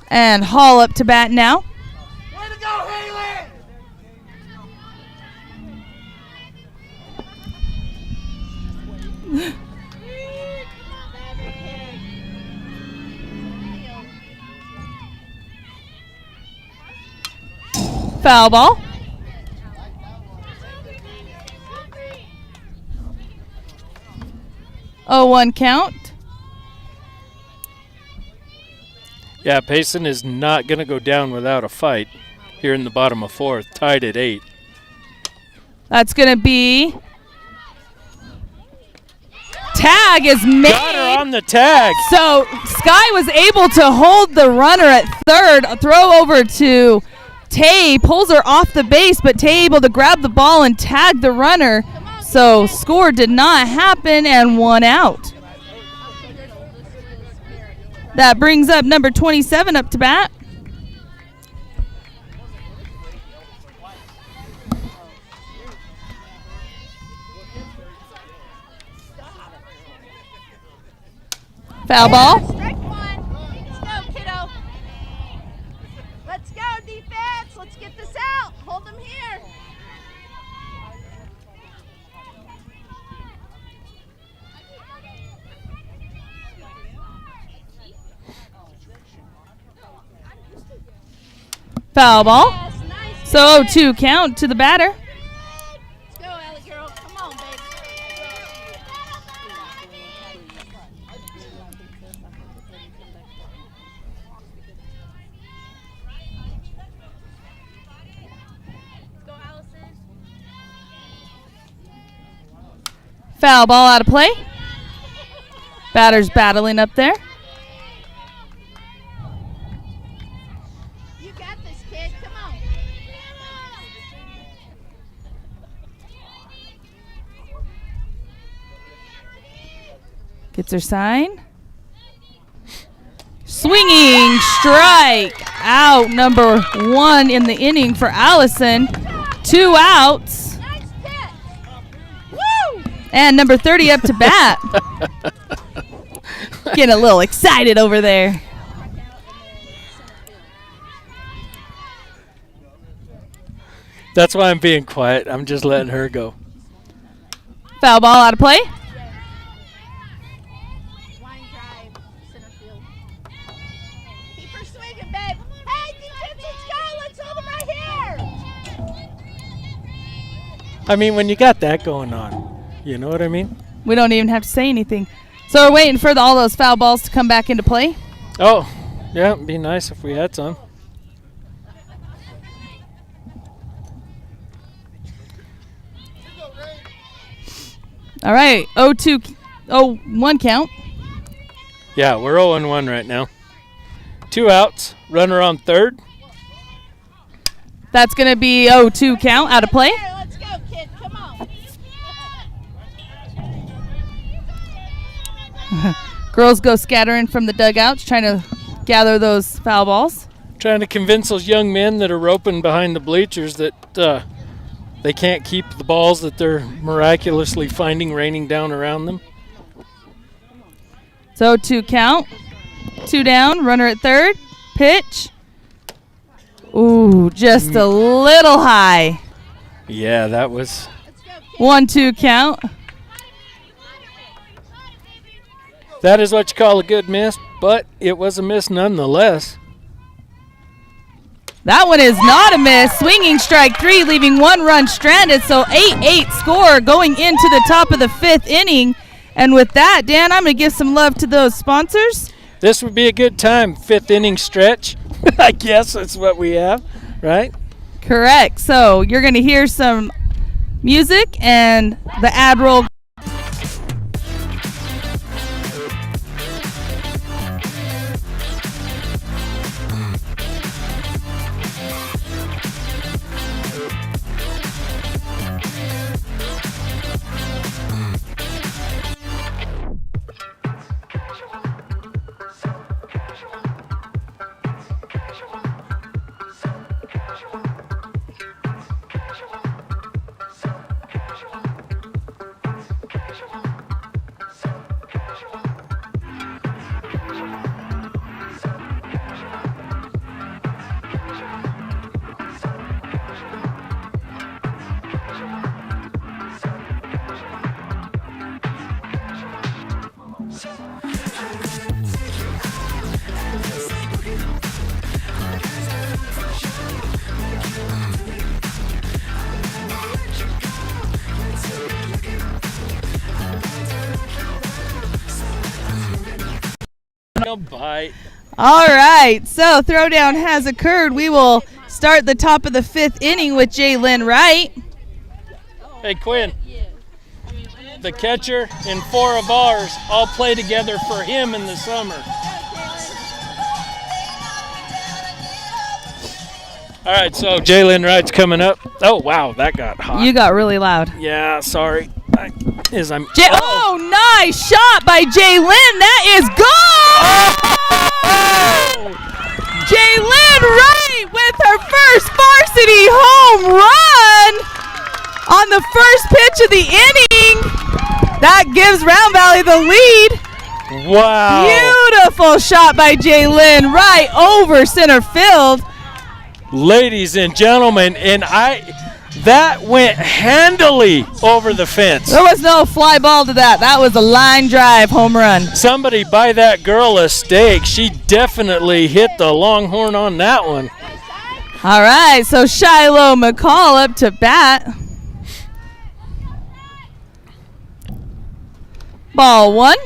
And Hall up to bat now. Way to go, Haley! Foul ball. Oh, 1 count. Yeah, Payson is not going to go down without a fight here in the bottom of 4th, tied at 8. That's going to be. Tag is made. Got her on the tag. So Sky was able to hold the runner at 3rd. A throw over to Tay, pulls her off the base, but Tay able to grab the ball and tag the runner. So score did not happen and 1 out. That brings up number 27 up to bat. Foul ball. Strike 1. Let's go, kiddo. Let's go, defense. Let's get this out. Hold them here. Foul ball. Yes, nice. So 0-2 count to the batter. Let's go, Allie girl. Come on, baby. Let's go, Allison. Foul ball out of play. Batters battling up there. You got this, kid. Come on. Gets her sign. Swinging strike. Out number 1 in the inning for Allison. 2 outs. Nice pitch. Woo! And number 30 up to bat. Getting a little excited over there. That's why I'm being quiet. I'm just letting her go. Foul ball out of play. Line drive, center field. Keep her swinging, babe. Hey, defense, let's go. Let's hold them right here. I mean, when you got that going on, you know what I mean? We don't even have to say anything. So we're waiting for all those foul balls to come back into play. Oh, yeah, it'd be nice if we had some. All right, 0-1 count. Yeah, we're 0-1 right now. 2 outs, runner on third. That's going to be 0-2 count out of play. Here, let's go, kid. Come on. Girls go scattering from the dugouts, trying to gather those foul balls. Trying to convince those young men that are roping behind the bleachers that they can't keep the balls that they're miraculously finding raining down around them. So 2 count. 2 down, runner at third. Pitch. Ooh, just a little high. Yeah, that was... Let's go, kid. 1-2 count. That is what you call a good miss, but it was a miss nonetheless. That one is not a miss. Swinging strike 3, leaving 1 run stranded. So 8-8 score going into the top of the 5th inning. And with that, Dan, I'm going to give some love to those sponsors. This would be a good time, 5th inning stretch. I guess that's what we have, right? Correct. So you're going to hear some music and the ad roll. Bite. All right, so throwdown has occurred. We will start the top of the 5th inning with Jalen Wright. Hey, Quinn. The catcher and 4 of ours all play together for him in the summer. All right, so Jalen Wright's coming up. Oh, wow, that got hot. You got really loud. Yeah, sorry. Oh, nice shot by Jalen. That is goal! Jalen Wright with her first varsity home run on the first pitch of the inning. That gives Round Valley the lead. Wow. Beautiful shot by Jalen Wright over center field. Ladies and gentlemen, that went handily over the fence. There was no fly ball to that. That was a line drive home run. Somebody buy that girl a steak. She definitely hit the Longhorn on that one. All right, so Shiloh McCall up to bat. Ball 1.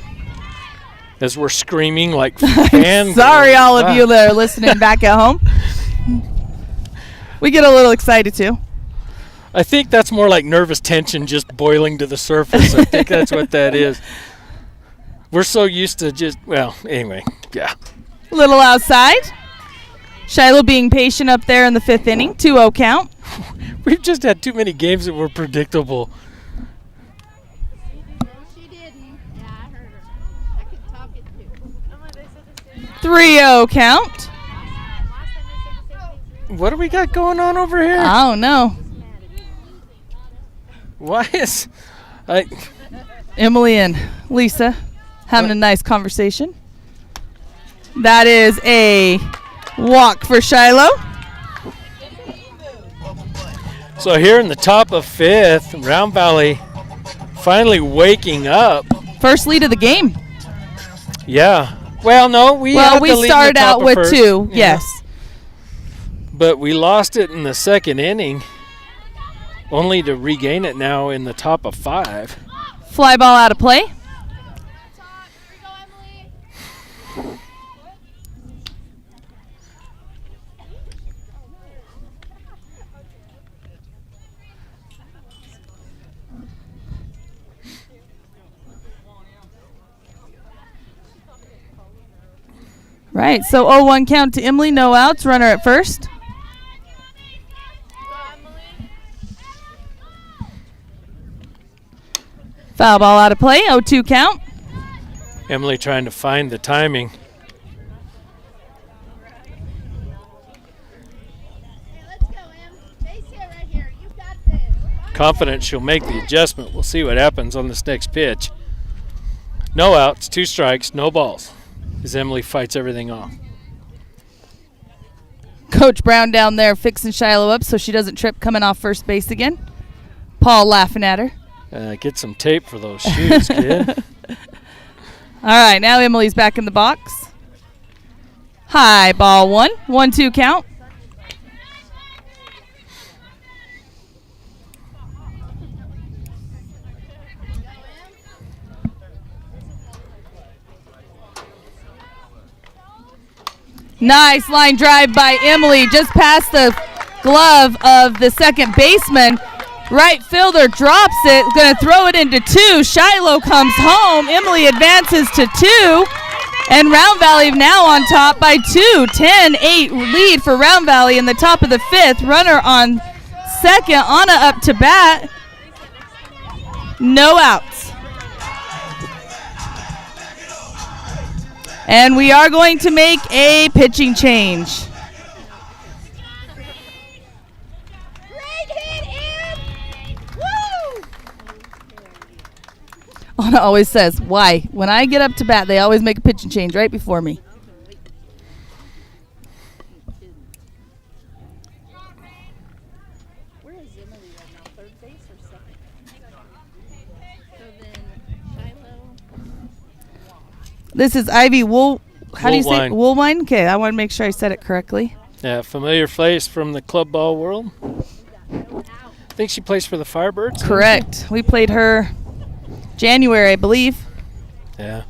As we're screaming like fangirls. Sorry, all of you that are listening back at home. We get a little excited too. I think that's more like nervous tension just boiling to the surface. I think that's what that is. We're so used to anyway, yeah. Little outside. Shiloh being patient up there in the 5th inning. 2-0 count. We've just had too many games that were predictable. No, she didn't. Yeah, I heard her. I could talk it too. 3-0 count. What do we got going on over here? I don't know. Why is Emily and Lisa having a nice conversation. That is a walk for Shiloh. So here in the top of 5th, Round Valley finally waking up. First lead of the game. Yeah. Well, no, we started out with first. 2. Yeah. Yes. But we lost it in the 2nd inning, only to regain it now in the top of 5. Fly ball out of play. Right, so 0-1 count to Emily, no outs, runner at first. Foul ball out of play, 0-2 count. Emily trying to find the timing. Hey, let's go, Em. Base hit right here. You got this. Confident she'll make the adjustment. We'll see what happens on this next pitch. No outs, 2 strikes, no balls, as Emily fights everything off. Coach Brown down there fixing Shiloh up so she doesn't trip coming off first base again. Paul laughing at her. Get some tape for those shoes, kid. All right, now Emily's back in the box. High ball 1, 1-2 count. Nice line drive by Emily, just past the glove of the second baseman. Right fielder drops it, going to throw it into 2. Shiloh comes home. Emily advances to 2. And Round Valley now on top by 2. 10-8 lead for Round Valley in the top of the 5th. Runner on second. Anna up to bat. No outs. And we are going to make a pitching change. Anna always says, why? When I get up to bat, they always make a pitching change right before me. Where is Emily right now? Third base or second? So then Shiloh. This is Ivy how do you say Woolwine. Woolwine? Okay, I want to make sure I said it correctly. Yeah, familiar face from the club ball world. I think she plays for the Firebirds. Correct. We played her January, I believe. Yeah.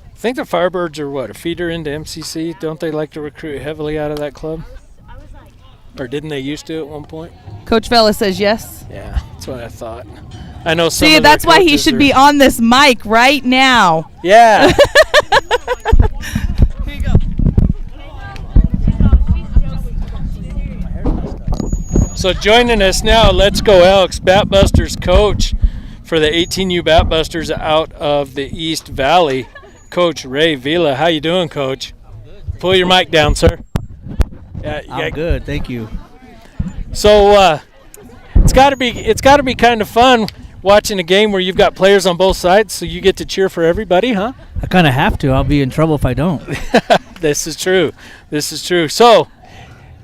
I think the Firebirds are a feeder into MCC? Don't they like to recruit heavily out of that club? Or didn't they used to at one point? Coach Vela says yes. Yeah, that's what I thought. I know some See, of their that's why he coaches should are- be on this mic right now. Yeah. Here you go. So joining us now, Let's Go Elks, Batbusters coach for the 18U Batbusters out of the East Valley, Coach Ray Vila. How you doing, Coach? Pull your mic down, sir. Yeah, I'm good, thank you. So it's got to be kind of fun watching a game where you've got players on both sides, so you get to cheer for everybody, huh? I kind of have to. I'll be in trouble if I don't. This is true. So,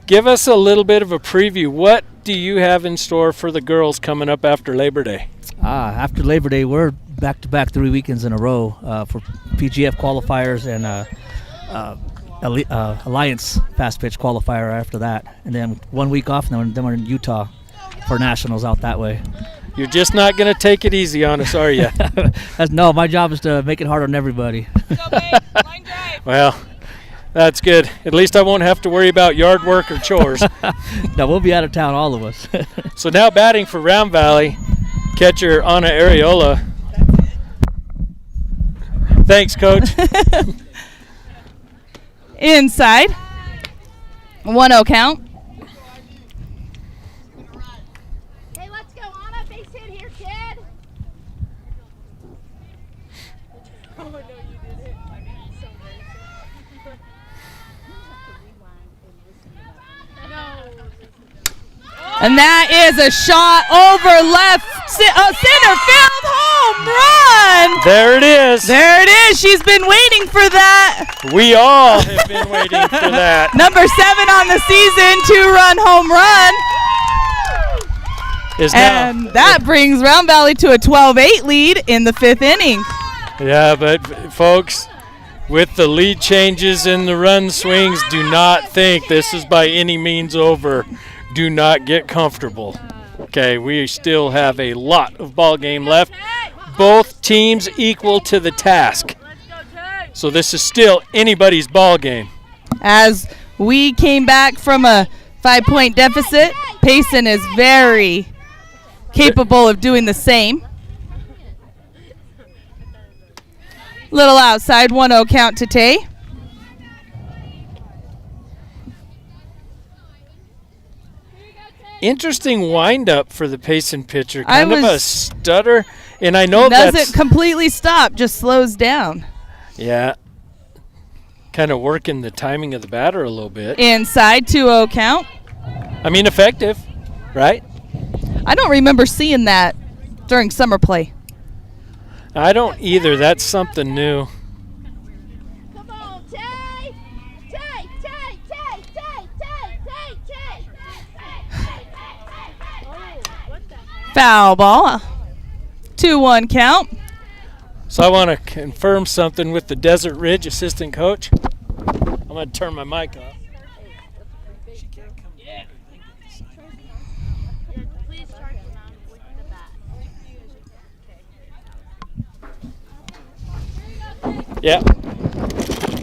give us a little bit of a preview. What do you have in store for the girls coming up after Labor Day? After Labor Day, we're back-to-back 3 weekends in a row for PGF qualifiers and Alliance fast pitch qualifier after that. And then 1 week off, and then we're in Utah for nationals out that way. You're just not going to take it easy on us, are you? No, my job is to make it hard on everybody. Well, that's good. At least I won't have to worry about yard work or chores. No, we'll be out of town, all of us. So now batting for Round Valley, catcher Anna Arreola. Thanks, Coach. Inside. 1-0 count. Hey, let's go on a base hit here, kid. Oh no, you did it. So And that is a shot over left center field home run. There it is. There it is. She's been waiting for that. We all have been waiting for that. Number 7 on the season, 2-run home run. And that brings Round Valley to a 12-8 lead in the 5th inning. Yeah, but folks, with the lead changes and the run swings, do not think this is by any means over. Do not get comfortable. Okay, we still have a lot of ball game left. Both teams equal to the task. So this is still anybody's ball game. As we came back from a 5-point deficit, Payson is very capable of doing the same. Little outside, 1-0 count to Tay. Interesting wind-up for the Payson pitcher. Kind of a stutter. And I know doesn't completely stop, just slows down. Yeah. Kind of working the timing of the batter a little bit. Inside, 2-0 count. I mean, effective, right? I don't remember seeing that during summer play. I don't either. That's something new. Come on, Tay! Tay, Tay, Tay, Tay, Tay, Tay, Tay! Foul ball. 2-1 count. So I want to confirm something with the Desert Ridge assistant coach. I'm going to turn my mic off. please charge the mound with the bat. Yeah.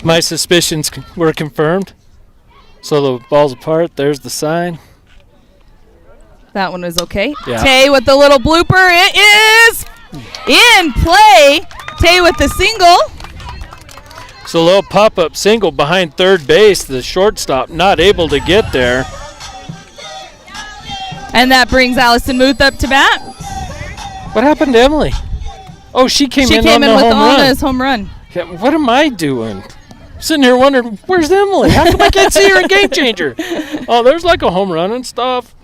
My suspicions were confirmed. So the ball's apart. There's the sign. That one was okay. Yeah. Tay with the little blooper. It is in play. Tay with the single. So a little pop-up single behind third base. The shortstop not able to get there. And that brings Allison Muth up to bat. What happened to Emily? Oh, she came in on the with home run. Anna's home run. Yeah, what am I doing? Sitting here wondering, where's Emily? How come I can't see her in Game Changer? Oh, there's like a home run and stuff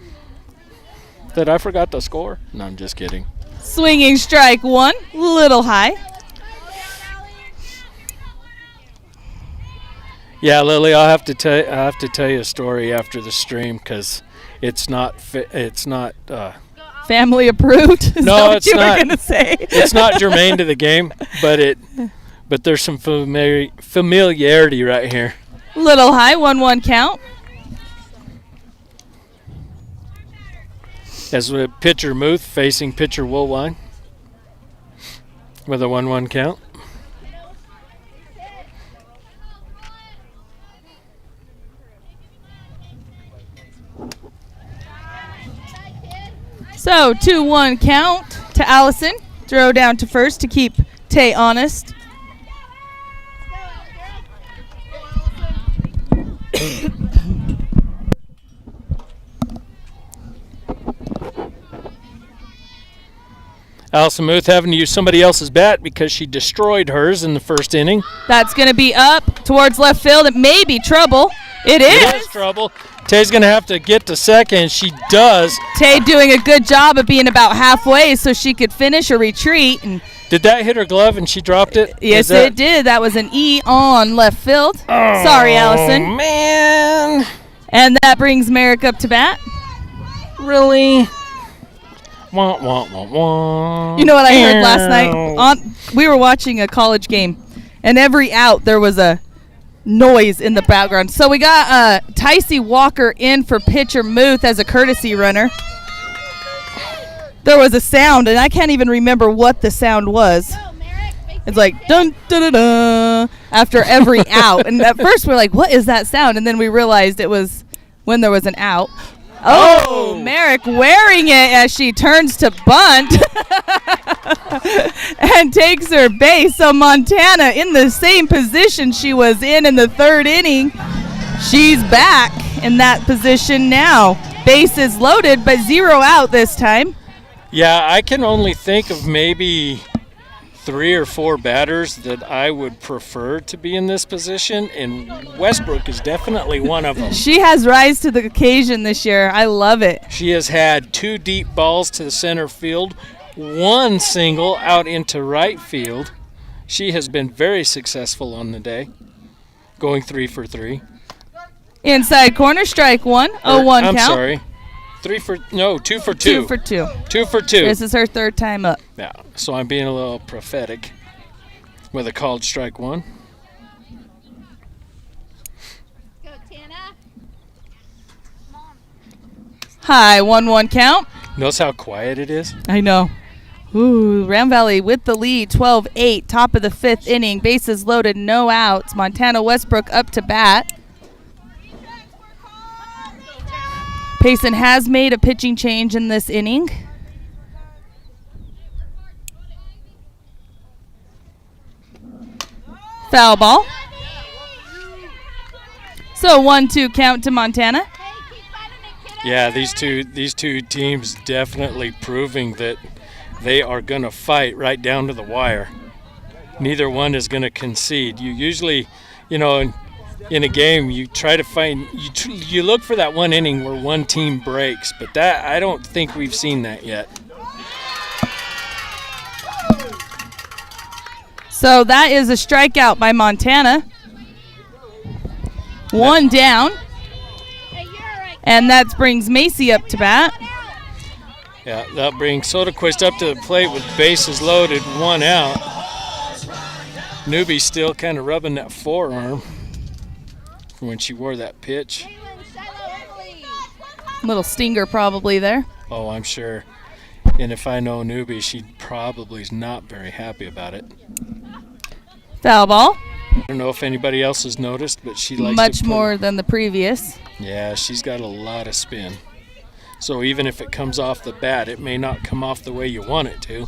that I forgot to score. No, I'm just kidding. Swinging strike 1, little high. Yeah, Lily, I'll have to tell you a story after the stream because it's not Family approved. Is No, that what it's you not. were gonna say? it's not germane to the game, but there's some familiarity right here. Little high, 1-1 count. As with pitcher Muth facing pitcher Woolwine with a 1-1 count. So 2-1 count to Allison. Throw down to first to keep Tay honest. Allison Muth having to use somebody else's bat because she destroyed hers in the first inning. That's going to be up towards left field. It may be trouble. It It is. is trouble. Tay's going to have to get to second. She does. Tay doing a good job of being about halfway so she could finish or retreat. And Did that hit her glove and she dropped it? yes, it did. That was an E on left field. Oh, Sorry, Allison. Man. And that brings Merrick up to bat. Really? Wah, wah, wah, wah. You know what I heard last night? We were watching a college game, and every out there was a noise in the background. So we got Tycee Walker in for pitcher Muth as a courtesy runner. There was a sound, and I can't even remember what the sound was. It's like dun dun dun dun after every out. And at first we're like, what is that sound? And then we realized it was when there was an out. Oh, Merrick wearing it as she turns to bunt and takes her base. So Montana in the same position she was in the third inning. She's back in that position now. Bases loaded, but 0 out this time. Yeah, I can only think of maybe 3 or 4 batters that I would prefer to be in this position, and Westbrook is definitely one of them. She has rise to the occasion this year. I love it. She has had 2 deep balls to the center field, 1 single out into right field. She has been very successful on the day, going 3 for 3. Inside corner, strike 1, 0-1 count. I'm sorry. 2 for 2. 2 for 2. 2 for 2. This is her third time up. Yeah, so I'm being a little prophetic with a called strike 1. Go, Tana. High, 1-1 count. Notice how quiet it is? I know. Ooh, Round Valley with the lead, 12-8, top of the 5th inning. Bases loaded, no outs. Montana Westbrook up to bat. Payson has made a pitching change in this inning. Foul ball. So 1-2 count to Montana. Yeah, these two teams definitely proving that they are going to fight right down to the wire. Neither one is going to concede. You usually, in a game, you try to find, you look for that one inning where one team breaks, but that I don't think we've seen that yet. So that is a strikeout by Montana. 1 down. And that brings Macy up to bat. Yeah, that brings Soderquist up to the plate with bases loaded, 1 out. Newbie's still kind of rubbing that forearm when she wore that pitch. Little stinger probably there. Oh, I'm sure. And if I know Newbie, she probably is not very happy about it. Foul ball. I don't know if anybody else has noticed, but she likes much to more than the previous. Yeah, she's got a lot of spin. So even if it comes off the bat, it may not come off the way you want it to.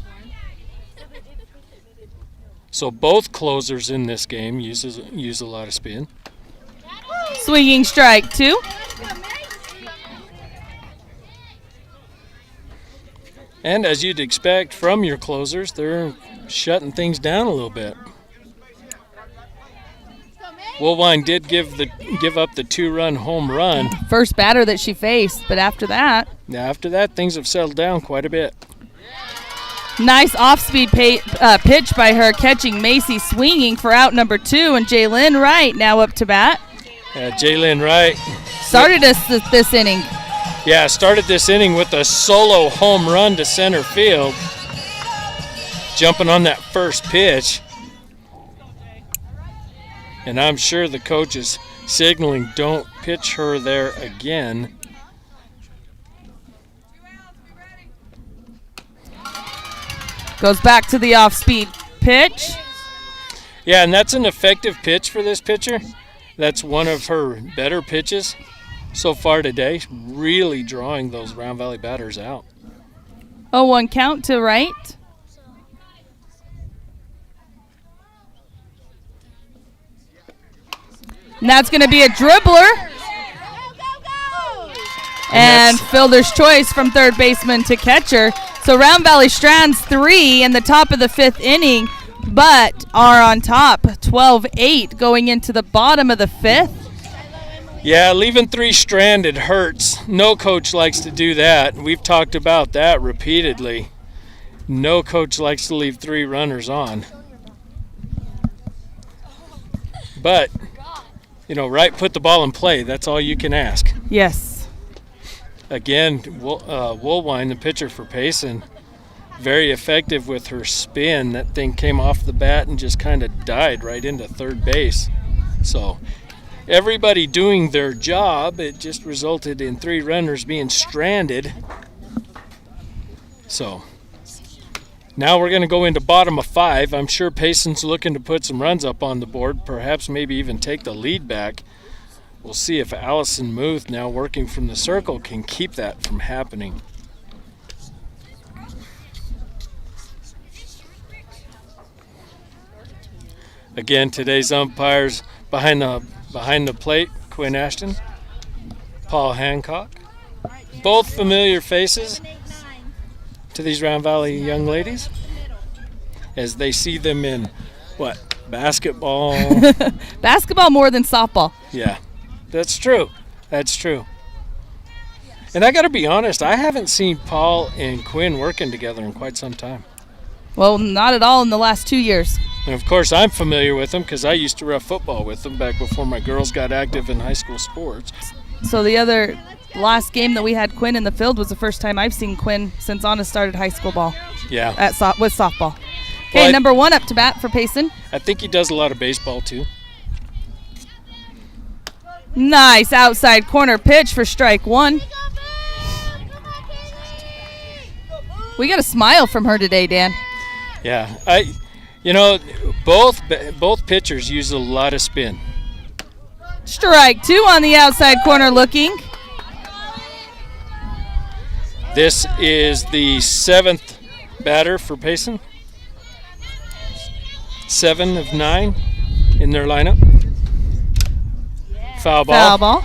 So both closers in this game use a lot of spin. Swinging strike 2. And as you'd expect from your closers, they're shutting things down a little bit. Woolwine did give up the 2-run home run. First batter that she faced, but after that, things have settled down quite a bit. Nice off-speed pitch by her, catching Macy swinging for out number 2, and Jaylyn Wright now up to bat. Jaylyn Wright started us this inning. Yeah, started this inning with a solo home run to center field, jumping on that first pitch. And I'm sure the coach is signaling, don't pitch her there again. Goes back to the off-speed pitch. Yeah, and that's an effective pitch for this pitcher. That's one of her better pitches so far today, really drawing those Round Valley batters out. 0-1 count to Wright. And that's going to be a dribbler. And fielder's choice from third baseman to catcher. So Round Valley strands 3 in the top of the 5th inning, but are on top, 12-8 going into the bottom of the 5th. Yeah, leaving 3 stranded hurts. No coach likes to do that. We've talked about that repeatedly. No coach likes to leave 3 runners on. But Wright put the ball in play. That's all you can ask. Yes. Again, Woolwine, the pitcher for Payson, very effective with her spin. That thing came off the bat and just kind of died right into third base. So everybody doing their job. It just resulted in 3 runners being stranded. So now we're going to go into bottom of 5. I'm sure Payson's looking to put some runs up on the board, perhaps maybe even take the lead back. We'll see if Allison Muth, now working from the circle, can keep that from happening. Again, today's umpires behind the plate, Quinn Ashton, Paul Hancock. Both familiar faces to these Round Valley young ladies as they see them in, basketball? Basketball more than softball. Yeah, that's true. That's true. And I got to be honest, I haven't seen Paul and Quinn working together in quite some time. Well, not at all in the last 2 years. And of course, I'm familiar with them because I used to ref football with them back before my girls got active in high school sports. So the last game that we had Quinn in the field was the first time I've seen Quinn since Anna started high school ball. Yeah. With softball. Okay, number 1 up to bat for Payson. I think he does a lot of baseball too. Nice outside corner pitch for strike 1. We got a smile from her today, Dan. Yeah, both pitchers use a lot of spin. Strike 2 on the outside corner looking. This is the 7th batter for Payson. 7 of 9 in their lineup. Foul ball. Foul ball.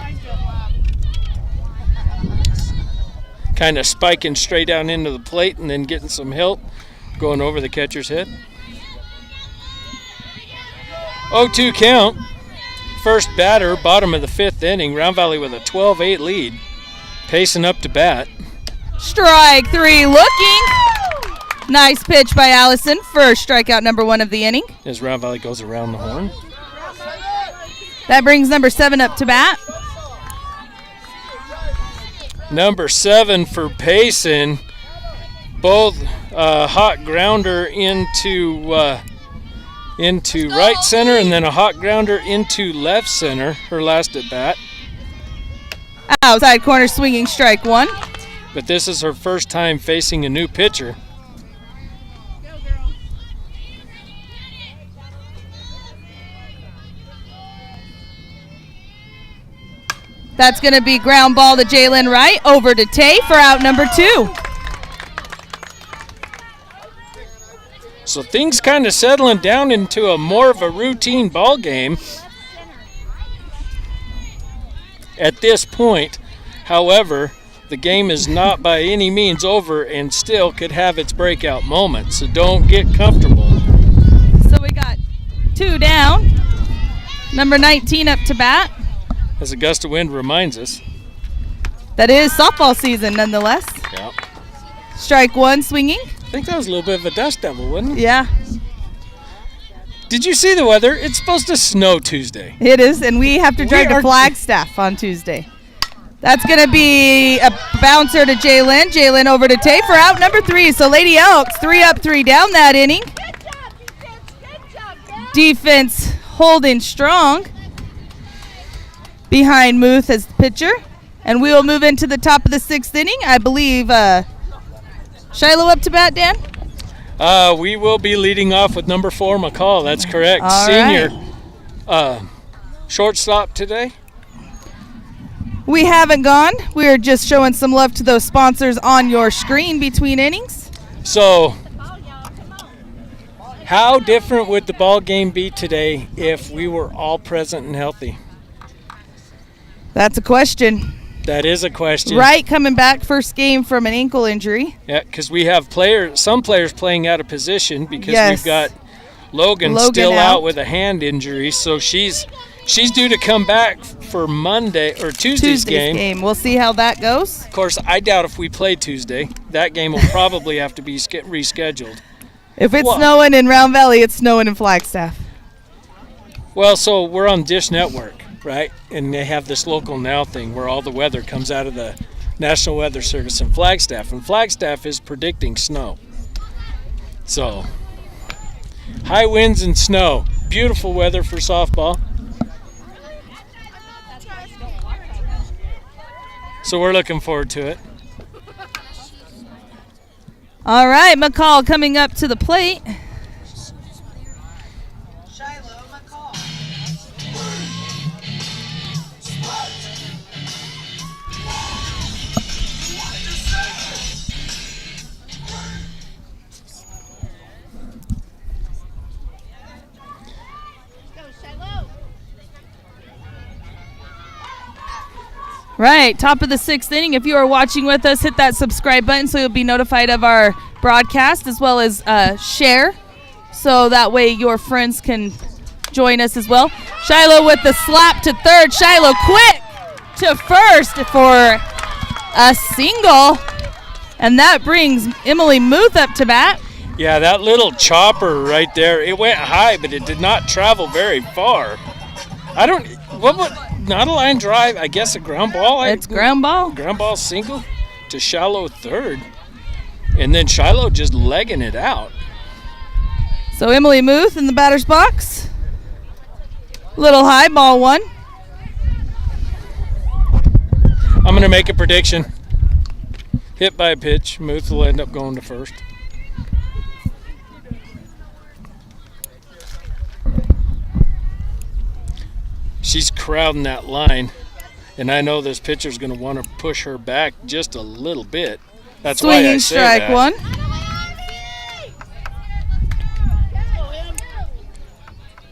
Kind of spiking straight down into the plate and then getting some help going over the catcher's head. 0-2 count. First batter, bottom of the 5th inning. Round Valley with a 12-8 lead. Payson up to bat. Strike 3 looking. Nice pitch by Allison for strikeout number 1 of the inning. As Round Valley goes around the horn. That brings number 7 up to bat. Number 7 for Payson. Both hot grounder into right center and then a hot grounder into left center, her last at bat. Outside corner swinging strike 1. But this is her first time facing a new pitcher. That's going to be ground ball to Jalen Wright. Over to Tay for out number 2. So things kind of settling down into a more of a routine ball game at this point. However, the game is not by any means over and still could have its breakout moment. So don't get comfortable. So we got 2 down. Number 19 up to bat. As a gust of wind reminds us. That is softball season nonetheless. Yeah. Strike 1 swinging. I think that was a little bit of a dust devil, wasn't it? Yeah. Did you see the weather? It's supposed to snow Tuesday. It is, and we have to drive to Flagstaff on Tuesday. That's going to be a bouncer to Jalen. Jalen over to Tay for out number 3. So Lady Elks 3 up, 3 down that inning. Defense holding strong behind Muth as the pitcher. And we will move into the top of the 6th inning. I believe Shiloh up to bat, Dan? We will be leading off with number 4, McCall. That's correct. All Senior right. Shortstop today. We haven't gone. We're just showing some love to those sponsors on your screen between innings. So, how different would the ball game be today if we were all present and healthy? That's a question. That is a question. Wright coming back first game from an ankle injury. Yeah, because we have some players playing out of position because Yes. we've got Logan still out with a hand injury. So she's due to come back for Monday or Tuesday's game. We'll see how that goes. Of course, I doubt if we play Tuesday. That game will probably have to be rescheduled. If it's snowing in Round Valley, it's snowing in Flagstaff. Well, so we're on Dish Network, right? And they have this Local Now thing where all the weather comes out of the National Weather Service in Flagstaff. And Flagstaff is predicting snow. So, high winds and snow. Beautiful weather for softball. So we're looking forward to it. All right, McCall coming up to the plate. Right, top of the 6th inning. If you are watching with us, hit that subscribe button so you'll be notified of our broadcast, as well as share, so that way your friends can join us as well. Shiloh with the slap to third. Shiloh quick to first for a single, and that brings Emily Muth up to bat. Yeah, that little chopper right there, it went high, but it did not travel very far. Not a line drive, I guess a ground ball. It's ground ball. Ground ball single to Shiloh third. And then Shiloh just legging it out. So Emily Muth in the batter's box. Little high, ball 1. I'm going to make a prediction. Hit by a pitch. Muth will end up going to first. She's crowding that line, and I know this pitcher's going to want to push her back just a little bit. That's why I say strike that. 1.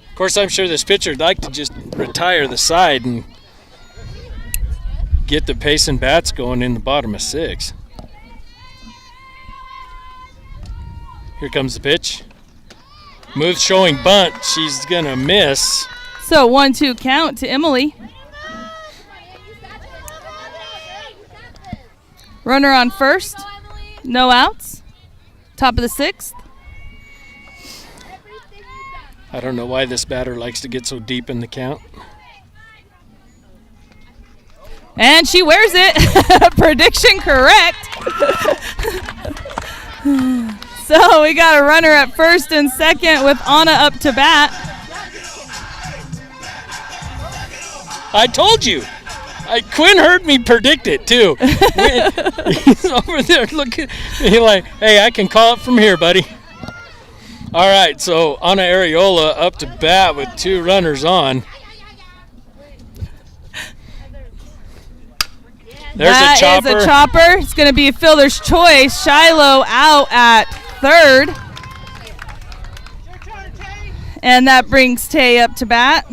Of course, I'm sure this pitcher would like to just retire the side and get the Payson bats going in the bottom of 6. Here comes the pitch. Muth showing bunt. She's going to miss. So 1-2 count to Emily. Runner on first. No outs. Top of the 6th. I don't know why this batter likes to get so deep in the count. And she wears it. Prediction correct. So we got a runner at first and second with Anna up to bat. I told you. Quinn heard me predict it, too. He's over there looking. He's like, hey, I can call it from here, buddy. All right, so Anna Arreola up to bat with 2 runners on. There's a chopper. That is a chopper. It's going to be a fielder's choice. Shiloh out at third. And that brings Tay up to bat.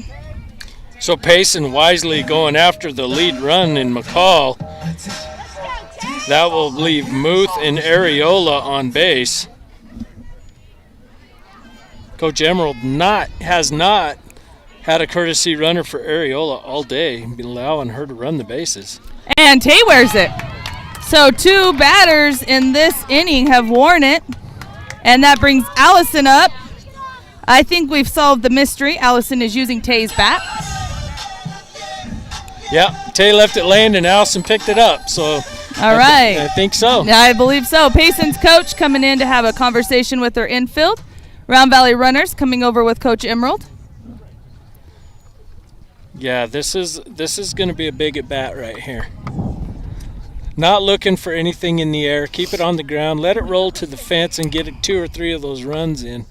So Payson wisely going after the lead run in McCall. That will leave Muth and Arreola on base. Coach Emerald has not had a courtesy runner for Arreola all day, allowing her to run the bases. And Tay wears it. So 2 batters in this inning have worn it. And that brings Allison up. I think we've solved the mystery. Allison is using Tay's bat. Yeah, Tay left it laying and Allison picked it up. So all right. I think so. I believe so. Payson's coach coming in to have a conversation with her infield. Round Valley runners coming over with Coach Emerald. Yeah, this is going to be a big at bat right here. Not looking for anything in the air. Keep it on the ground. Let it roll to the fence and get 2 or 3 of those runs in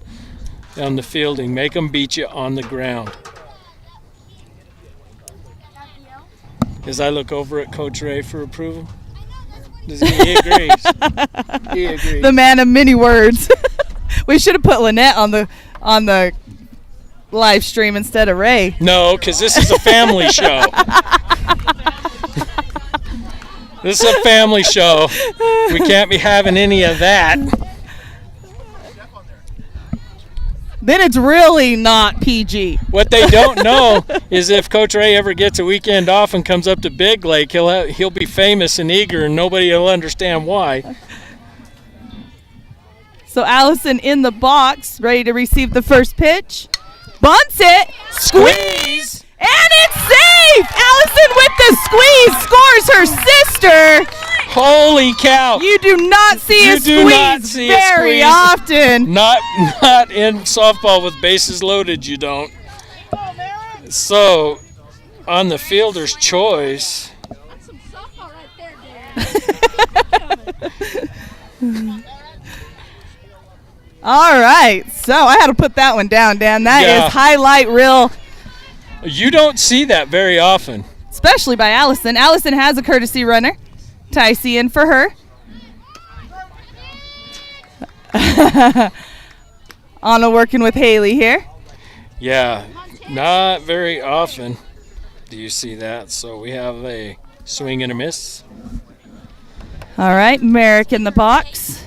on the fielding. Make them beat you on the ground. As I look over at Coach Ray for approval, he agrees. He agrees. The man of many words. We should have put Lynette on the live stream instead of Ray. No, because this is a family show. This is a family show. We can't be having any of that. Then it's really not PG. What they don't know is if Coach Ray ever gets a weekend off and comes up to Big Lake, he'll be famous and eager, and nobody will understand why. So Allison in the box, ready to receive the first pitch. Bunts it. Squeeze. And it's safe. Allison with the squeeze scores her sister. Holy cow. You do not see a squeeze very often. Not in softball with bases loaded, you don't. So, on the fielder's choice. That's some softball right there, Dan. All right. So, I had to put that one down, Dan. That is highlight reel. You don't see that very often. Especially by Allison. Allison has a courtesy runner. Ticey in for her. Anna working with Haley here. Yeah, not very often do you see that. So we have a Swing and a miss. All right, Merrick in the box.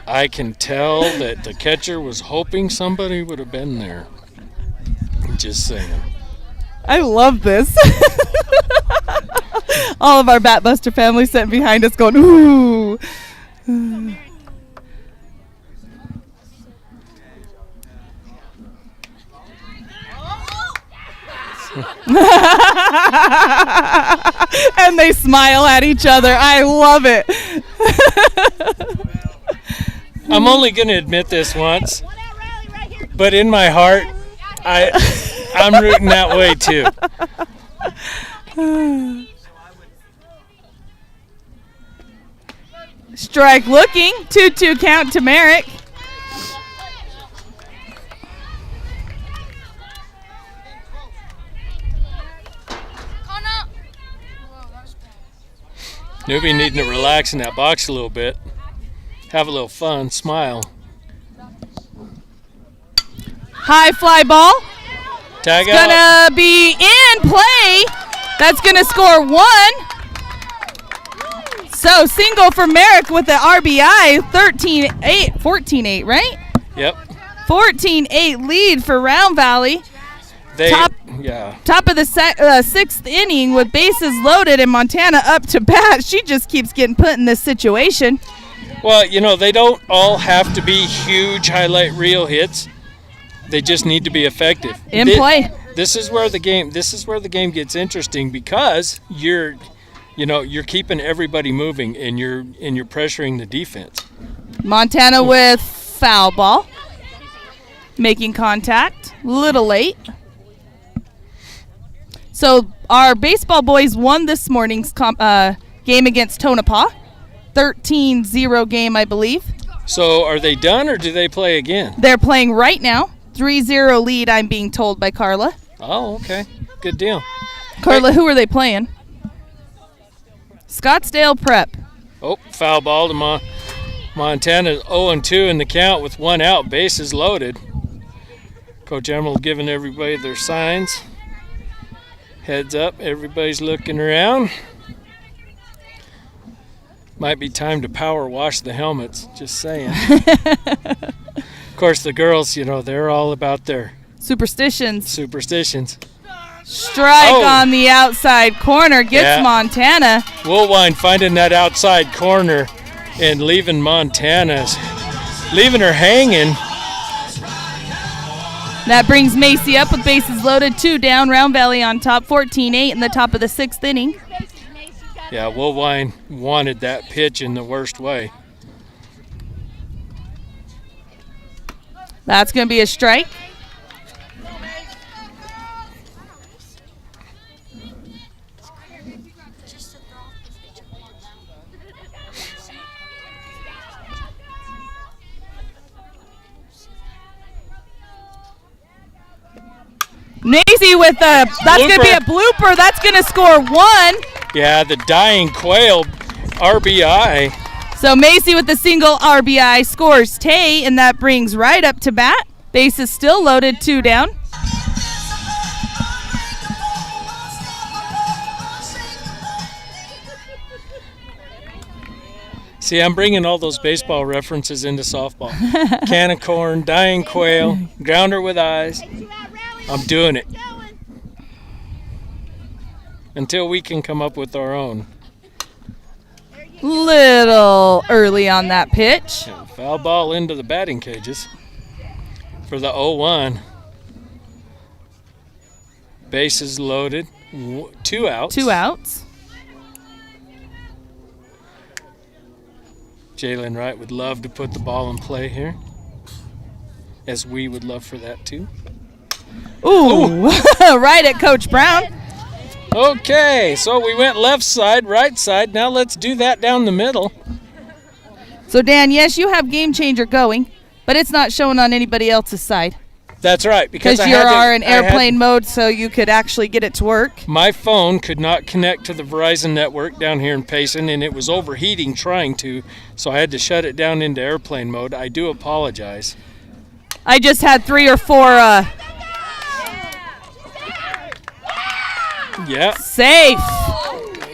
I can tell that the catcher was hoping somebody would have been there. Just saying. I love this. All of our Batbuster family sitting behind us going, ooh. And they smile at each other. I love it. I'm only going to admit this once, but in my heart, I'm rooting that way too. Strike looking. 2-2 count to Merrick. Newbie needing to relax in that box a little bit. Have a little fun, smile. High fly ball. Tag It's out. gonna be in play. That's gonna score 1. So single for Merrick with the RBI. 13-8, 14-8, right? Yep. 14-8 lead for Round Valley. Top of the 6th inning with bases loaded and Montana up to bat. She just keeps getting put in this situation. Well, you know, they don't all have to be huge highlight reel hits. They just need to be effective. In play. This is where the game gets interesting because you're keeping everybody moving and you're pressuring the defense. Montana with foul ball. Making contact. Little late. So our baseball boys won this morning's game against Tonopah. 13-0 game, I believe. So are they done or do they play again? They're playing right now. 3-0 lead, I'm being told by Carla. Oh, okay. Good deal. Carla, who are they playing? Scottsdale Prep. Oh, foul ball to Montana. 0-2 in the count with 1 out. Bases loaded. Coach Emerald giving everybody their signs. Heads up. Everybody's looking around. Might be time to power wash the helmets. Just saying. Of course, the girls, they're all about their Superstitions. Strike on the outside corner. Gets Montana. Woolwine finding that outside corner and leaving her hanging. That brings Macy up with bases loaded. 2 down. Round Valley on top. 14-8 in the top of the 6th inning. Yeah, Woolwine wanted that pitch in the worst way. That's going to be a strike. Macy with that's going to be a blooper. That's going to score 1. Yeah, the dying quail RBI. So Macy with the single RBI scores Tay, and that brings Wright up to bat. Base is still loaded. 2 down. See, I'm bringing all those baseball references into softball. Can of corn, dying quail, grounder with eyes. I'm doing it. Until we can come up with our own. Little early on that pitch. Yeah, foul ball into the batting cages for the 0-1. Bases loaded. 2 outs. 2 outs. Jalen Wright would love to put the ball in play here, as we would love for that too. Ooh. Right at Coach Brown. Okay, so we went left side, right side. Now let's do that down the middle. So, Dan, yes, you have Game Changer going, but it's not showing on anybody else's side. That's right. Because you are in airplane mode, so you could actually get it to work. My phone could not connect to the Verizon network down here in Payson, and it was overheating trying to, so I had to shut it down into airplane mode. I do apologize. I just had 3 or 4 safe.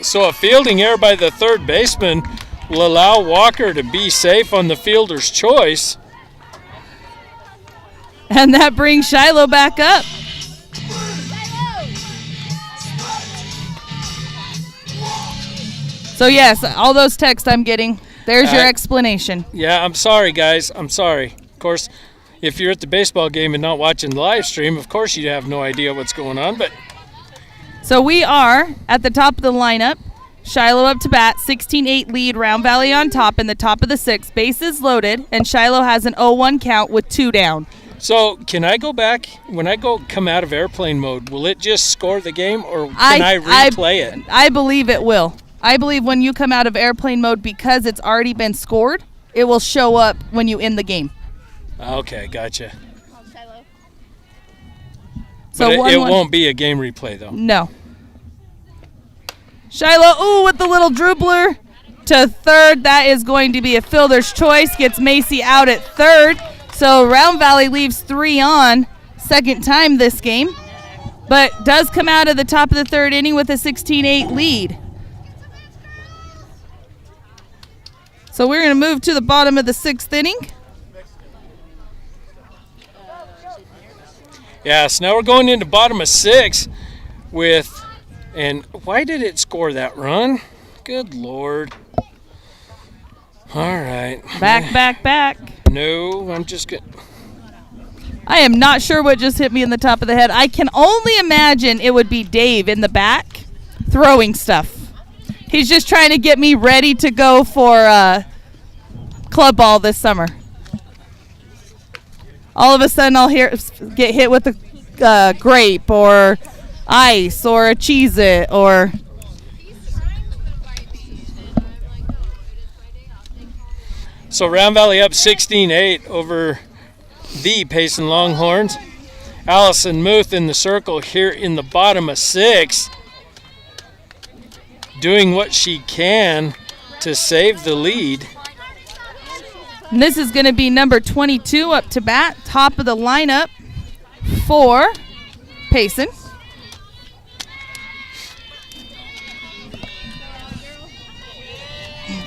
So a fielding error by the third baseman will allow Walker to be safe on the fielder's choice. And that brings Shiloh back up. So, yes, all those texts I'm getting, there's your explanation. Yeah, I'm sorry, guys. I'm sorry. Of course, if you're at the baseball game and not watching the live stream, of course you have no idea what's going on. But so we are at the top of the lineup. Shiloh up to bat, 16-8 lead, Round Valley on top in the top of the 6th. Bases loaded, and Shiloh has an 0-1 count with 2 down. So can I go back? When I come out of airplane mode, will it just score the game, or can I replay it? I believe it will. I believe when you come out of airplane mode, because it's already been scored, it will show up when you end the game. Okay, gotcha. So but it won't be a game replay, though. No. Shiloh, with the little dribbler to third. That is going to be a fielder's choice. Gets Macy out at third. So Round Valley leaves 3 on, second time this game, but does come out of the top of the 3rd inning with a 16-8 lead. So we're going to move to the bottom of the 6th inning. Yeah, so now we're going into bottom of 6 with, and why did it score that run? Good Lord. All right. Back. No, I'm just good. I am not sure what just hit me in the top of the head. I can only imagine it would be Dave in the back throwing stuff. He's just trying to get me ready to go for club ball this summer. All of a sudden I'll get hit with a grape or ice or a Cheez-It or... So Round Valley up 16-8 over the Payson Longhorns. Allison Muth in the circle here in the bottom of 6, doing what she can to save the lead. And this is going to be number 22 up to bat, top of the lineup for Payson.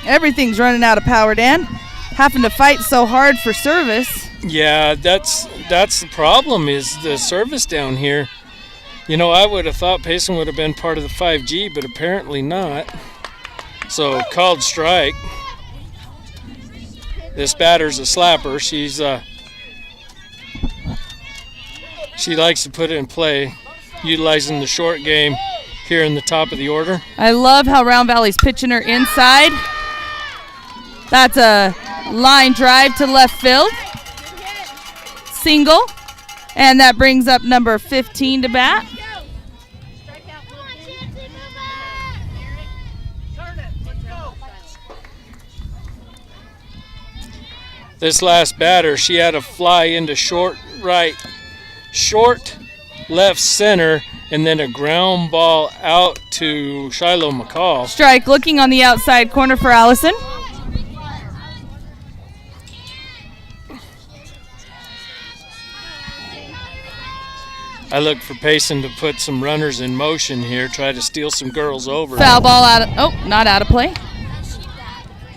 Everything's running out of power, Dan. Having to fight so hard for service. Yeah, that's the problem, is the service down here. You know, I would have thought Payson would have been part of the 5G, but apparently not. So called strike. This batter's a slapper. She likes to put it in play, utilizing the short game here in the top of the order. I love how Round Valley's pitching her inside. That's a line drive to left field. Single. And that brings up number 15 to bat. This last batter, she had a fly into short right, short left center, and then a ground ball out to Shiloh McCall. Strike looking on the outside corner for Allison. I look for Payson to put some runners in motion here, try to steal some girls over. Foul ball out of, not out of play.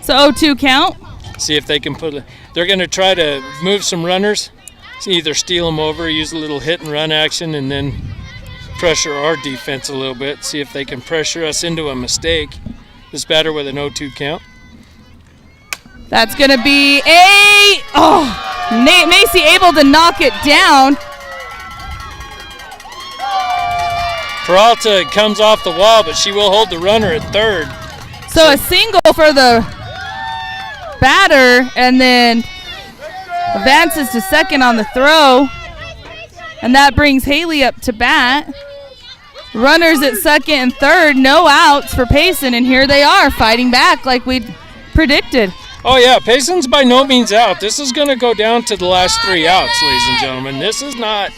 So 0-2 count. See if they can they're going to try to move some runners, either steal them over, use a little hit and run action, and then pressure our defense a little bit, see if they can pressure us into a mistake. This batter with an 0-2 count. That's going to be Macy able to knock it down. Peralta comes off the wall, but she will hold the runner at third. So a single for the batter, and then advances to second on the throw. And that brings Haley up to bat. Runners at second and third, no outs for Payson, and here they are fighting back like we predicted. Oh, yeah, Payson's by no means out. This is going to go down to the last 3 outs, ladies and gentlemen. This is not,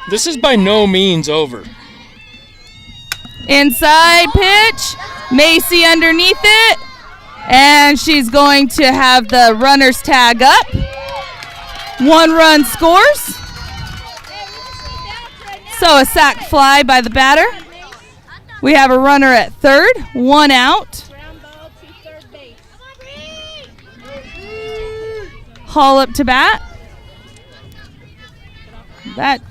this is by no means over. Inside pitch. Macy underneath it. And she's going to have the runner's tag up. 1 run scores. So a sac fly by the batter. We have a runner at third, 1 out. Hall up to bat. That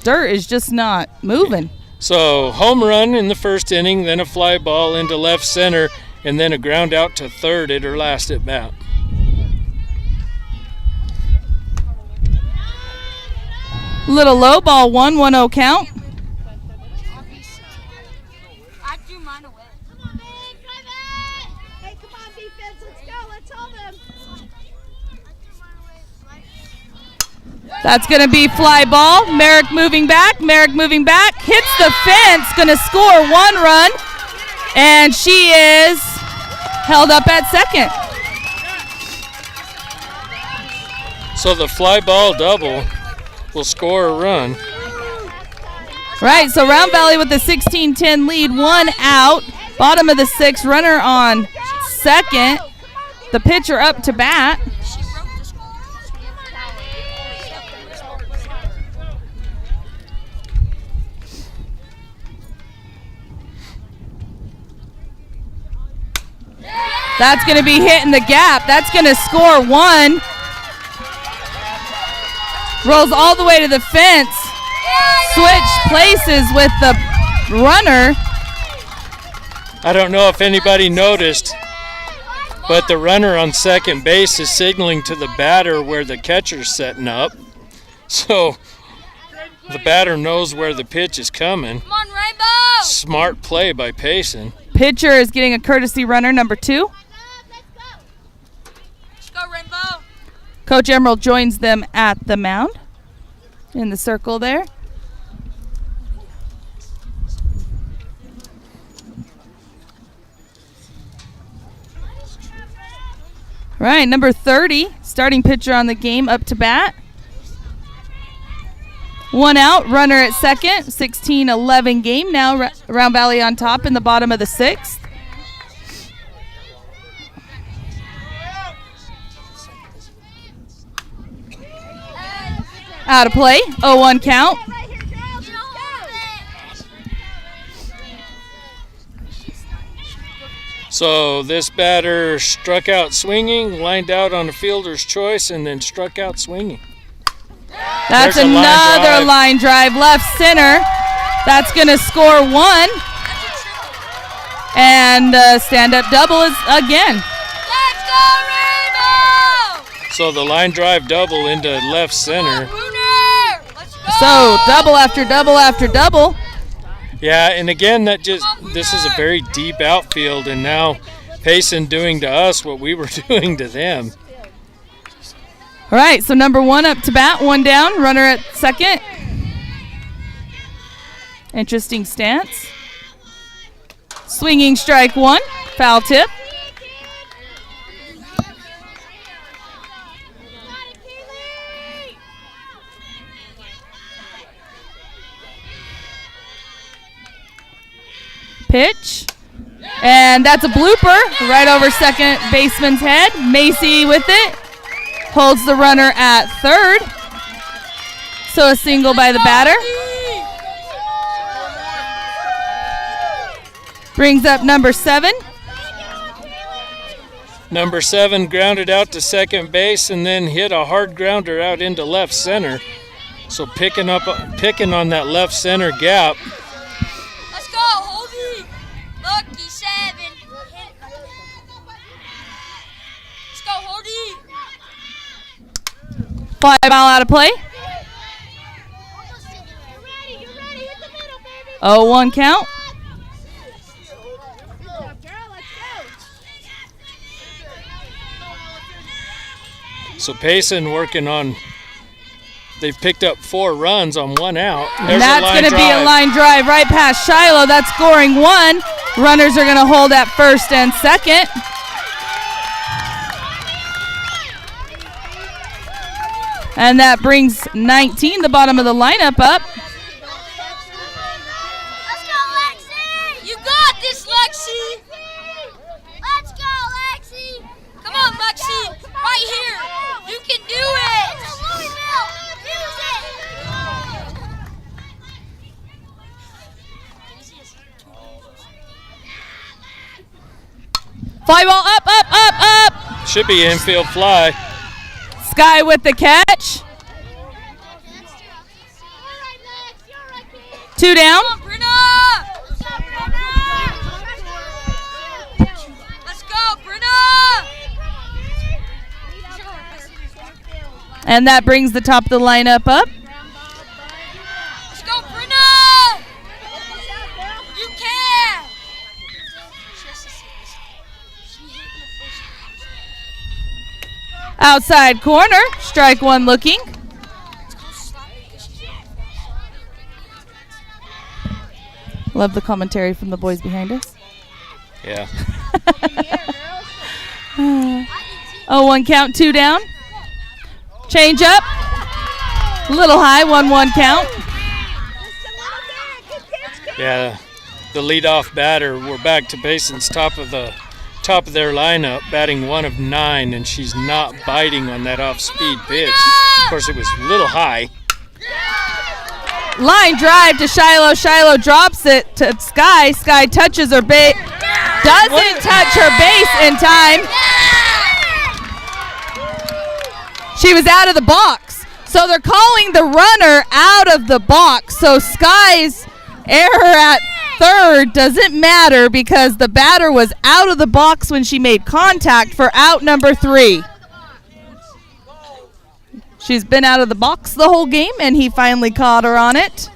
dirt is just not moving. So home run in the first inning, then a fly ball into left center, and then a ground out to third at her last at bat. Little low ball, 1-1-0 count. I threw mine away. Come on, man, drive it! Hey, come on, defense, let's go, let's hold them. That's going to be fly ball. Merrick moving back. Hits the fence. Going to score 1 run. And she is held up at second. So the fly ball double will score a run. Right, so Round Valley with the 16-10 lead. 1 out. Bottom of the 6th. Runner on second. The pitcher up to bat. That's going to be hit in the gap. That's going to score 1. Rolls all the way to the fence. Switch places with the runner. I don't know if anybody noticed, but the runner on second base is signaling to the batter where the catcher's setting up. So the batter knows where the pitch is coming. Come on, Rainbow! Smart play by Payson. Pitcher is getting a courtesy runner, number 2. Let's go, Rainbow! Coach Emerald joins them at the mound in the circle there. Right, number 30, starting pitcher on the game, up to bat. 1 out, runner at second, 16-11 game now. Round Valley on top in the bottom of the 6th. Out of play, 0-1 count. So this batter struck out swinging, lined out on the fielder's choice, and then struck out swinging. That's There's a another line drive left center. That's going to score 1. And stand-up double is again. Let's go, Rainbow! So the line drive double into left center. Let's go! So double after double after double. Yeah, and again, this is a very deep outfield, and now Payson doing to us what we were doing to them. All right, so number 1 up to bat, 1 down, runner at second. Interesting stance. Swinging strike 1, foul tip. Pitch. And that's a blooper right over second baseman's head. Macy with it. Holds the runner at third. So a single by the batter. Brings up number 7. Number 7 grounded out to second base and then hit a hard grounder out into left center. So picking on that left center gap. Let's go, Holdy! Lucky 7. Let's go, Holdy! Fly ball out of play. 0-1 count. So Payson working on, they've picked up 4 runs on 1 out. And that's going to be a line drive right past Shiloh. That's scoring 1. Runners are going to hold at first and second. And that brings 19, the bottom of the lineup, up. Let's go, Lexi! You got this, Lexi! Let's go, Lexi! Come on, Lexi! Right here! You can do it! Louisville! Use it! 5 ball up, up, up, up. Should be infield fly. Sky with the catch. 2 down. Let's go, Bruna! And that brings the top of the lineup up. Let's go, Bruna! You can! Outside corner, strike one looking. Love the commentary from the boys behind us. Yeah. 0-1 count, 2 down. Change up. A little high, 1-1 count. Yeah. The leadoff batter. We're back to Payson's top of their lineup, batting 1 of 9, and she's not biting on that off-speed pitch. Of course, it was a little high. Line drive to Shiloh. Shiloh drops it to Sky. Sky touches her base. Doesn't touch her base in time. She was out of the box. So they're calling the runner out of the box. So Sky's error at third doesn't matter because the batter was out of the box when she made contact for out number 3. She's been out of the box the whole game, and he finally caught her on it.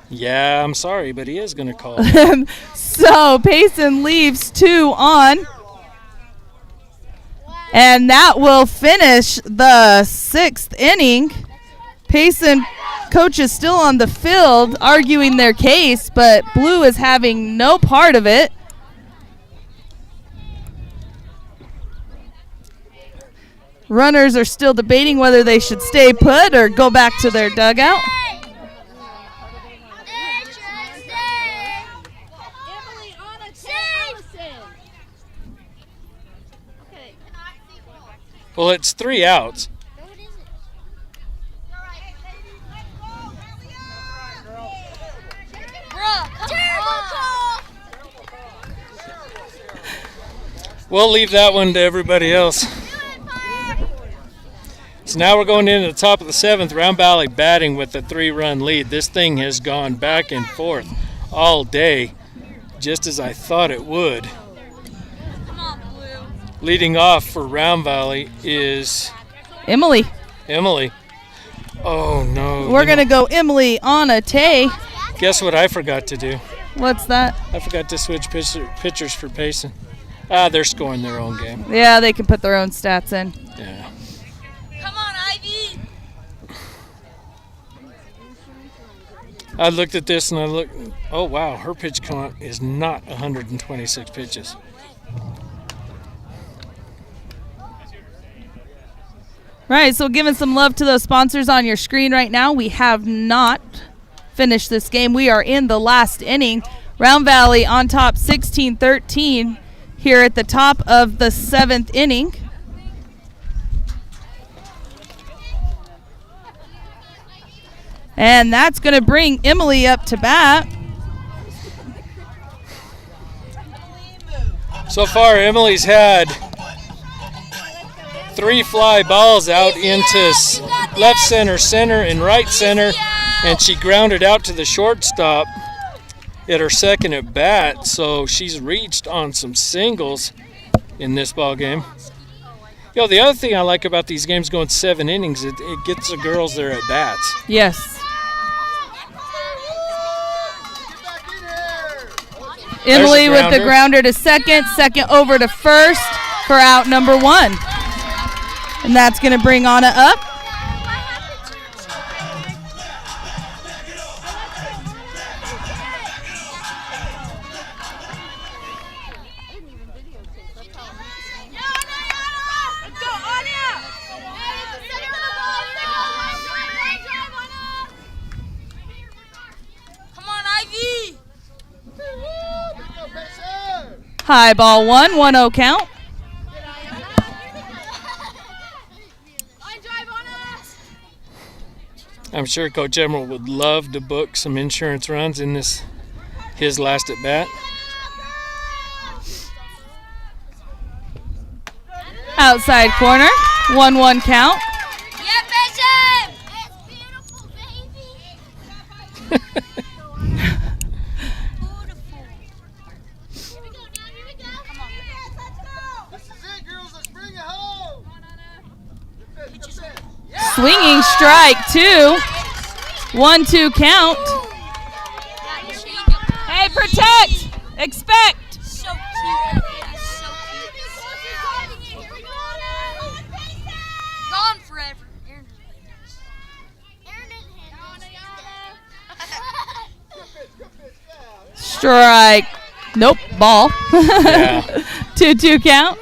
Yeah, I'm sorry, but he is going to call. So Payson leaves 2 on. And that will finish the 6th inning. Payson coaches still on the field arguing their case, but Blue is having no part of it. Runners are still debating whether they should stay put or go back to their dugout. Well, it's 3 outs. We'll leave that one to everybody else. So now we're going into the top of the 7th. Round Valley batting with a 3-run lead. This thing has gone back and forth all day, just as I thought it would. Leading off for Round Valley is Emily. Oh, no. We're going to go Emily on a Tay. Guess what I forgot to do? What's that? I forgot to switch pitchers for Payson. They're scoring their own game. Yeah, they can put their own stats in. Yeah. Come on, Ivy. I looked at this and I looked, oh, wow, her pitch count is not 126 pitches. Right, so giving some love to those sponsors on your screen right now. We have not finished this game. We are in the last inning. Round Valley on top 16-13 here at the top of the 7th inning. And that's going to bring Emily up to bat. So far, Emily's had 3 fly balls out into left center, and right center, and she grounded out to the shortstop at her second at bat, so she's reached on some singles in this ball game. You know, the other thing I like about these games going 7 innings, it gets the girls their at bats. Yes. Emily with the grounder to second over to first for out number 1. And that's going to bring Anna up. High ball 1-0 count. I'm sure Coach Emerald would love to book some insurance runs in his last at bat. Outside corner, 1-1 count. Yeah, Payson! It's beautiful, baby. Beautiful. Here we go, now, here we go. Come on. Yes, let's go. This is it, girls. Let's bring it home. Swinging strike 2. 1-2 count. Hey, protect. Expect. So cute. That's so cute. Gone forever. Strike. Nope, ball. Yeah. 2-2 count.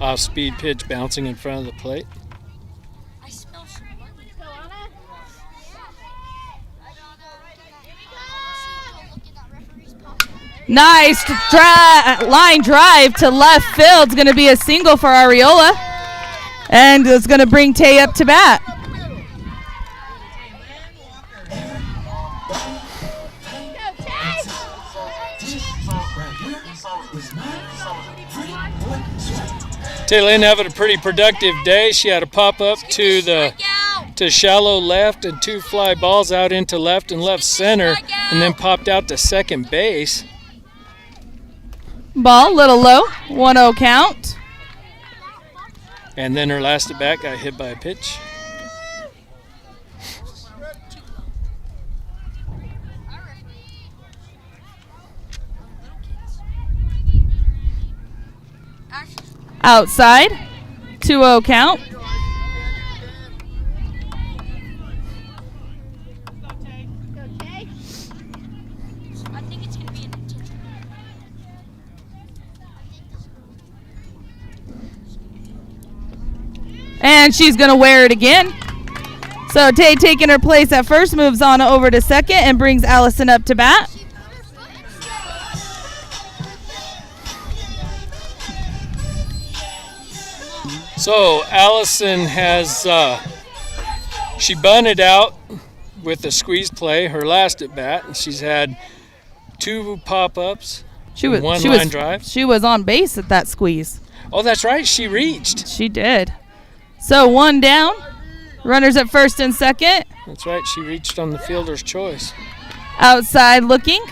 Off-speed pitch bouncing in front of the plate. I smell some money. Nice line drive to left field. It's going to be a single for Arreola. And it's going to bring Tay up to bat. Taylin having a pretty productive day. She had a pop-up to shallow left and 2 fly balls out into left and left center, and then popped out to second base. Ball, little low, 1-0 count. And then her last at bat got hit by a pitch. Outside, 2-0 count. I think it's going to be an intention. And she's going to wear it again. So Tay taking her place at first, moves on over to second and brings Allison up to bat. So Allison has, she bunted out with a squeeze play, her last at bat. And she's had 2 pop-ups, one line drive. She was on base at that squeeze. Oh, that's right, she reached. She did. So 1 down. Runners at first and second. That's right, she reached on the fielder's choice. Outside looking.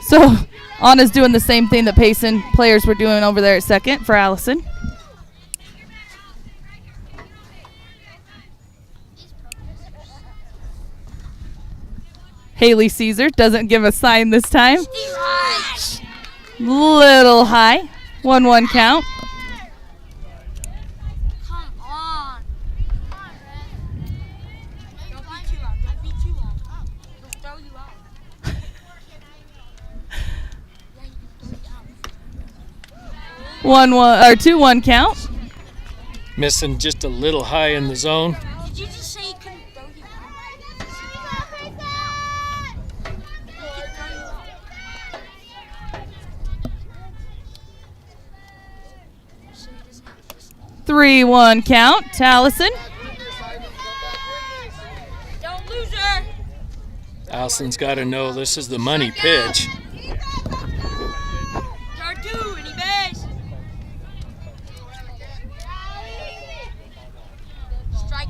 So Anna's doing the same thing that Payson players were doing over there at second for Allison. Haley Caesar doesn't give a sign this time. Little high. 1-1 count. Come on. Don't be too loud. Don't be too loud. He'll throw you out. Yeah, he can throw you out. 2-1 count. Missing just a little high in the zone. Did you just say he couldn't throw you out? He can throw you out. 3-1 count to Allison. Don't lose her. Allison's got to know this is the money pitch. Yard 2, any base. Strike.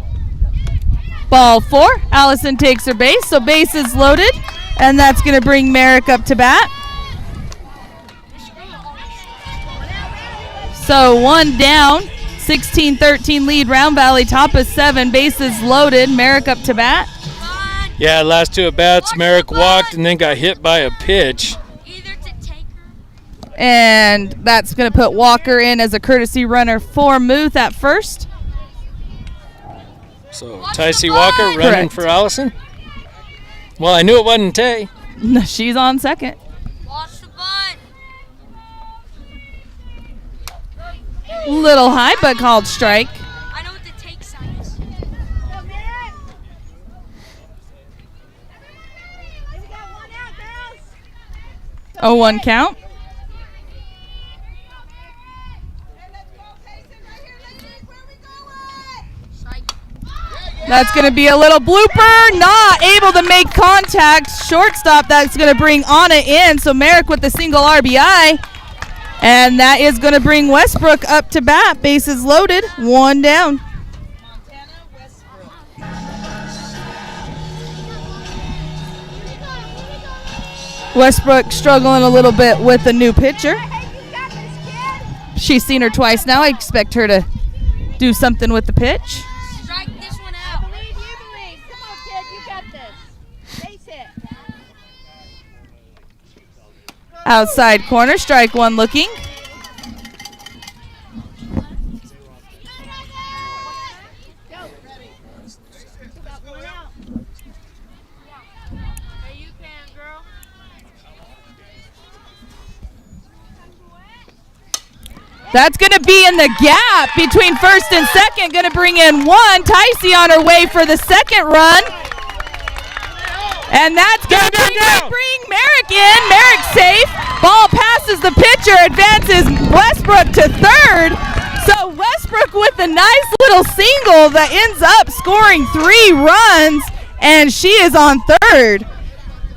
Ball 4. Allison takes her base, so base is loaded, and that's going to bring Merrick up to bat. So 1 down, 16-13 lead. Round Valley top of 7, bases loaded. Merrick up to bat. Yeah, last 2 at bats, Merrick walked and then got hit by a pitch. Either to take her. And that's going to put Walker in as a courtesy runner for Muth at first. So Tycee Walker running Correct. for Allison. Well, I knew it wasn't Tay. She's on second. Watch the bunt. Little high, but called strike. I know what the take sign is. 0-1 count. That's going to be a little blooper. Not able to make contact. Shortstop, that's going to bring Anna in. So Merrick with the single RBI. And that is going to bring Westbrook up to bat. Bases loaded. 1 down. Westbrook struggling a little bit with a new pitcher. She's seen her twice now. I expect her to do something with the pitch. Strike this one out. Believe. Come on, kid. You got this. Face it. Outside corner, strike one looking. Go. Got one out. Hey, you can, girl. That's going to be in the gap between first and second. Going to bring in one. Ticey on her way for the second run. And that's going to bring Merrick in. Merrick safe. Ball passes the pitcher, advances Westbrook to third. So Westbrook with a nice little single that ends up scoring 3 runs. And she is on third.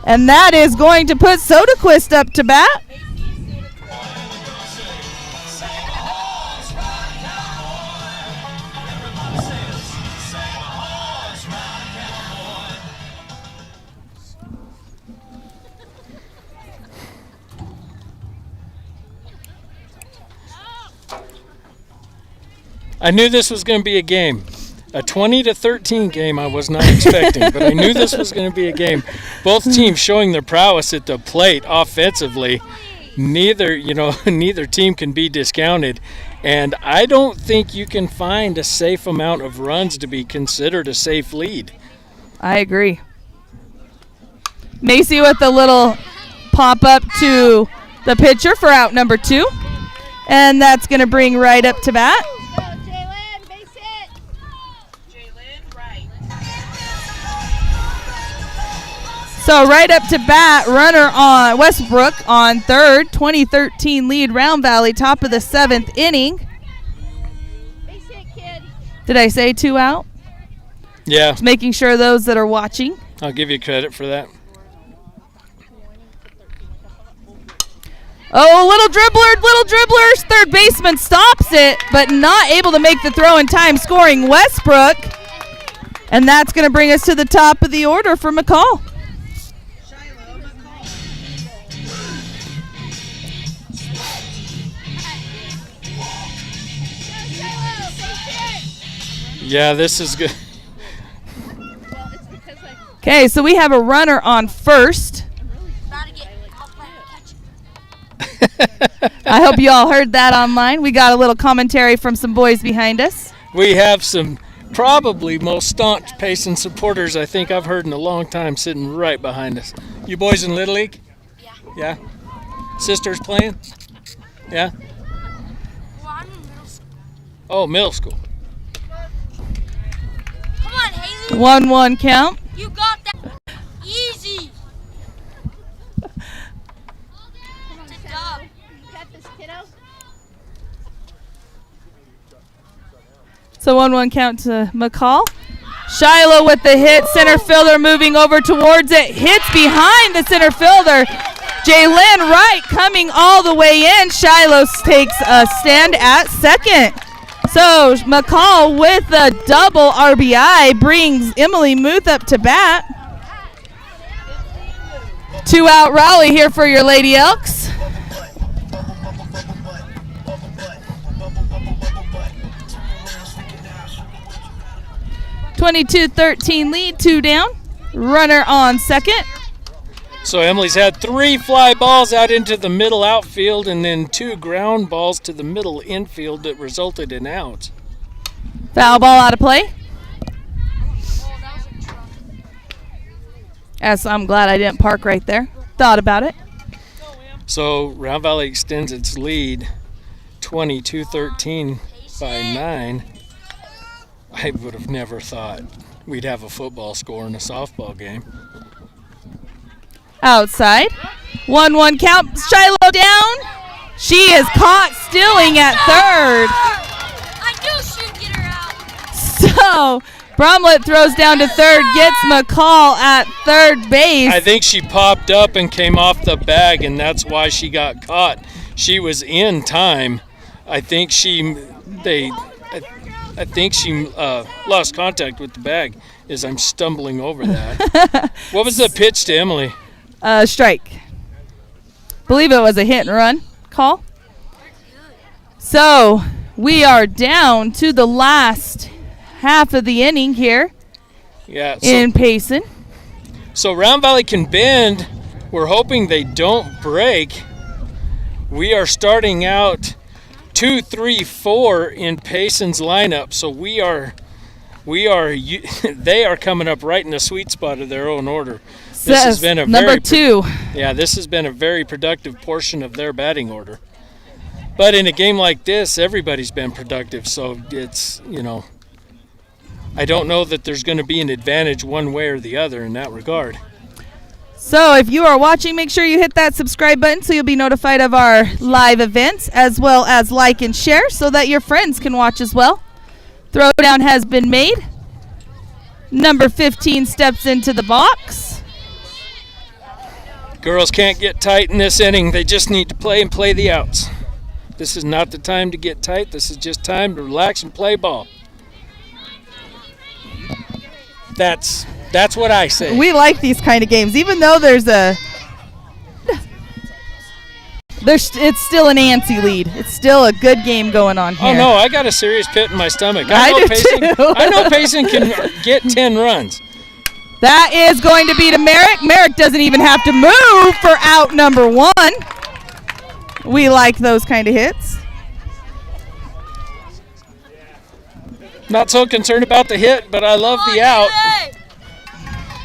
And that is going to put Soderquist up to bat. I knew this was going to be a game. A 20-13 game I was not expecting, but I knew this was going to be a game. Both teams showing their prowess at the plate offensively. Neither team can be discounted. And I don't think you can find a safe amount of runs to be considered a safe lead. I agree. Macy with a little pop up to the pitcher for out number 2. And that's going to bring Wright up to bat. Go, Jalen. Base hit. Jalen, right. So right up to bat, runner on Westbrook on third. 2013 lead, Round Valley, top of the 7th inning. Base hit, kid. Did I say 2 out? Yeah, Just making sure those that are watching. I'll give you credit for that. Oh, little dribblers. Third baseman stops it, but not able to make the throw in time, scoring Westbrook. And that's going to bring us to the top of the order for McCall. Yeah, this is good. Okay, so we have a runner on first. I hope you all heard that online. We got a little commentary from some boys behind us. We have some probably most staunch Payson supporters I think I've heard in a long time sitting right behind us. You boys in Little League? Yeah. Yeah? Sisters playing? Yeah? Well, I'm in middle school. Oh, middle school. Come on, Haley. 1-1 count. You got that. Easy. Good job. You got this, kiddo. So 1-1 count to McCall. Shiloh with the hit. Center fielder moving over towards it. Hits behind the center fielder. Jalen Wright coming all the way in. Shiloh takes a stand at second. So McCall with a double RBI brings Emily Muth up to bat. 2-out rally here for your Lady Elks. (22-13) lead, 2 down. Runner on second. So Emily's had 3 fly balls out into the middle outfield and then 2 ground balls to the middle infield that resulted in outs. Foul ball out of play. Yes, I'm glad I didn't park right there. Thought about it. So Round Valley extends its lead 22-13 by 9. I would have never thought we'd have a football score in a softball game. Outside. 1-1 count. Shiloh down. She is caught stealing at third. I knew she'd get her out. So Bromlett throws down to third, gets McCall at third base. I think she popped up and came off the bag, and that's why she got caught. She was in time. I think she lost contact with the bag as I'm stumbling over that. What was the pitch to Emily? Strike. Believe it was a hit and run call. So we are down to the last half of the inning here in Payson. So Round Valley can bend. We're hoping they don't break. We are starting out 2-3-4 in Payson's lineup. So they are coming up right in the sweet spot of their own order. This has been number 2. This has been a very productive portion of their batting order. But in a game like this, everybody's been productive. So it's, I don't know that there's going to be an advantage one way or the other in that regard. So if you are watching, make sure you hit that subscribe button so you'll be notified of our live events, as well as like and share so that your friends can watch as well. Throwdown has been made. Number 15 steps into the box. Girls can't get tight in this inning. They just need to play and play the outs. This is not the time to get tight. This is just time to relax and play ball. That's what I say. We like these kind of games, even though it's still an antsy lead. It's still a good game going on here. Oh no, I got a serious pit in my stomach. I do too. I know Payson can get 10 runs. That is going to be to Merrick. Merrick doesn't even have to move for out number 1. We like those kind of hits. Not so concerned about the hit, but I love the out.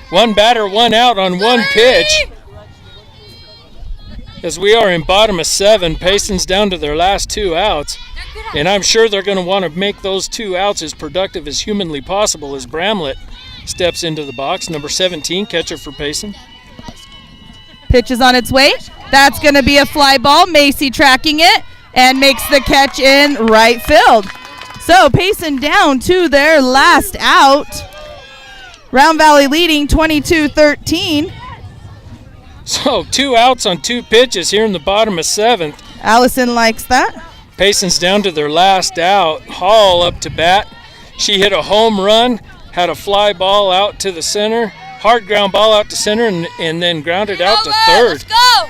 One batter, one out on one pitch. As we are in bottom of 7, Payson's down to their last 2 outs. And I'm sure they're going to want to make those 2 outs as productive as humanly possible as Bramlett steps into the box. Number 17, catcher for Payson. Pitch is on its way. That's going to be a fly ball. Macy tracking it and makes the catch in right field. So Payson down to their last out. Round Valley leading 22-13. So 2 outs on 2 pitches here in the bottom of 7th. Allison likes that. Payson's down to their last out. Hall up to bat. She hit a home run, had a fly ball out to the center, hard ground ball out to center, and then grounded out to third. Let's go.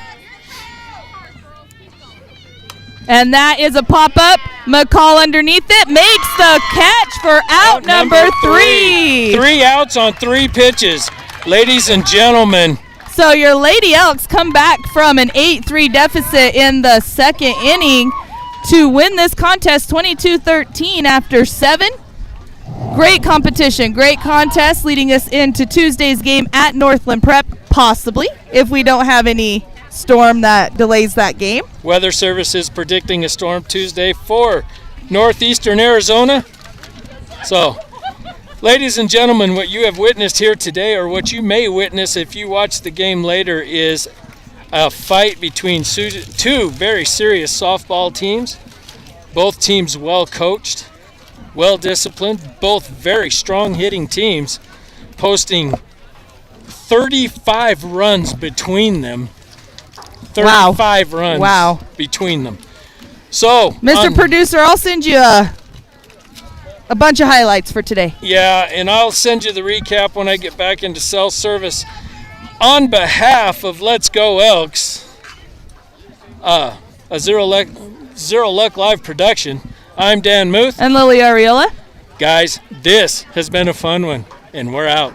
And that is a pop-up. McCall underneath it makes the catch for out number 3. 3 outs on 3 pitches. Ladies and gentlemen. So your Lady Elks come back from an 8-3 deficit in the second inning to win this contest 22-13 after 7. Great competition, great contest leading us into Tuesday's game at Northland Prep, possibly, if we don't have any storm that delays that game. Weather Service is predicting a storm Tuesday for northeastern Arizona. So, ladies and gentlemen, what you have witnessed here today, or what you may witness if you watch the game later, is a fight between 2 very serious softball teams. Both teams well coached, well disciplined, both very strong hitting teams, posting 35 runs between them. 35 runs between them. So, Mr. Producer, I'll send you a bunch of highlights for today. Yeah, and I'll send you the recap when I get back into cell service. On behalf of Let's Go Elks, a Zero Luck Live production, I'm Dan Muth. And Lily Arreola. Guys, this has been a fun one, and we're out.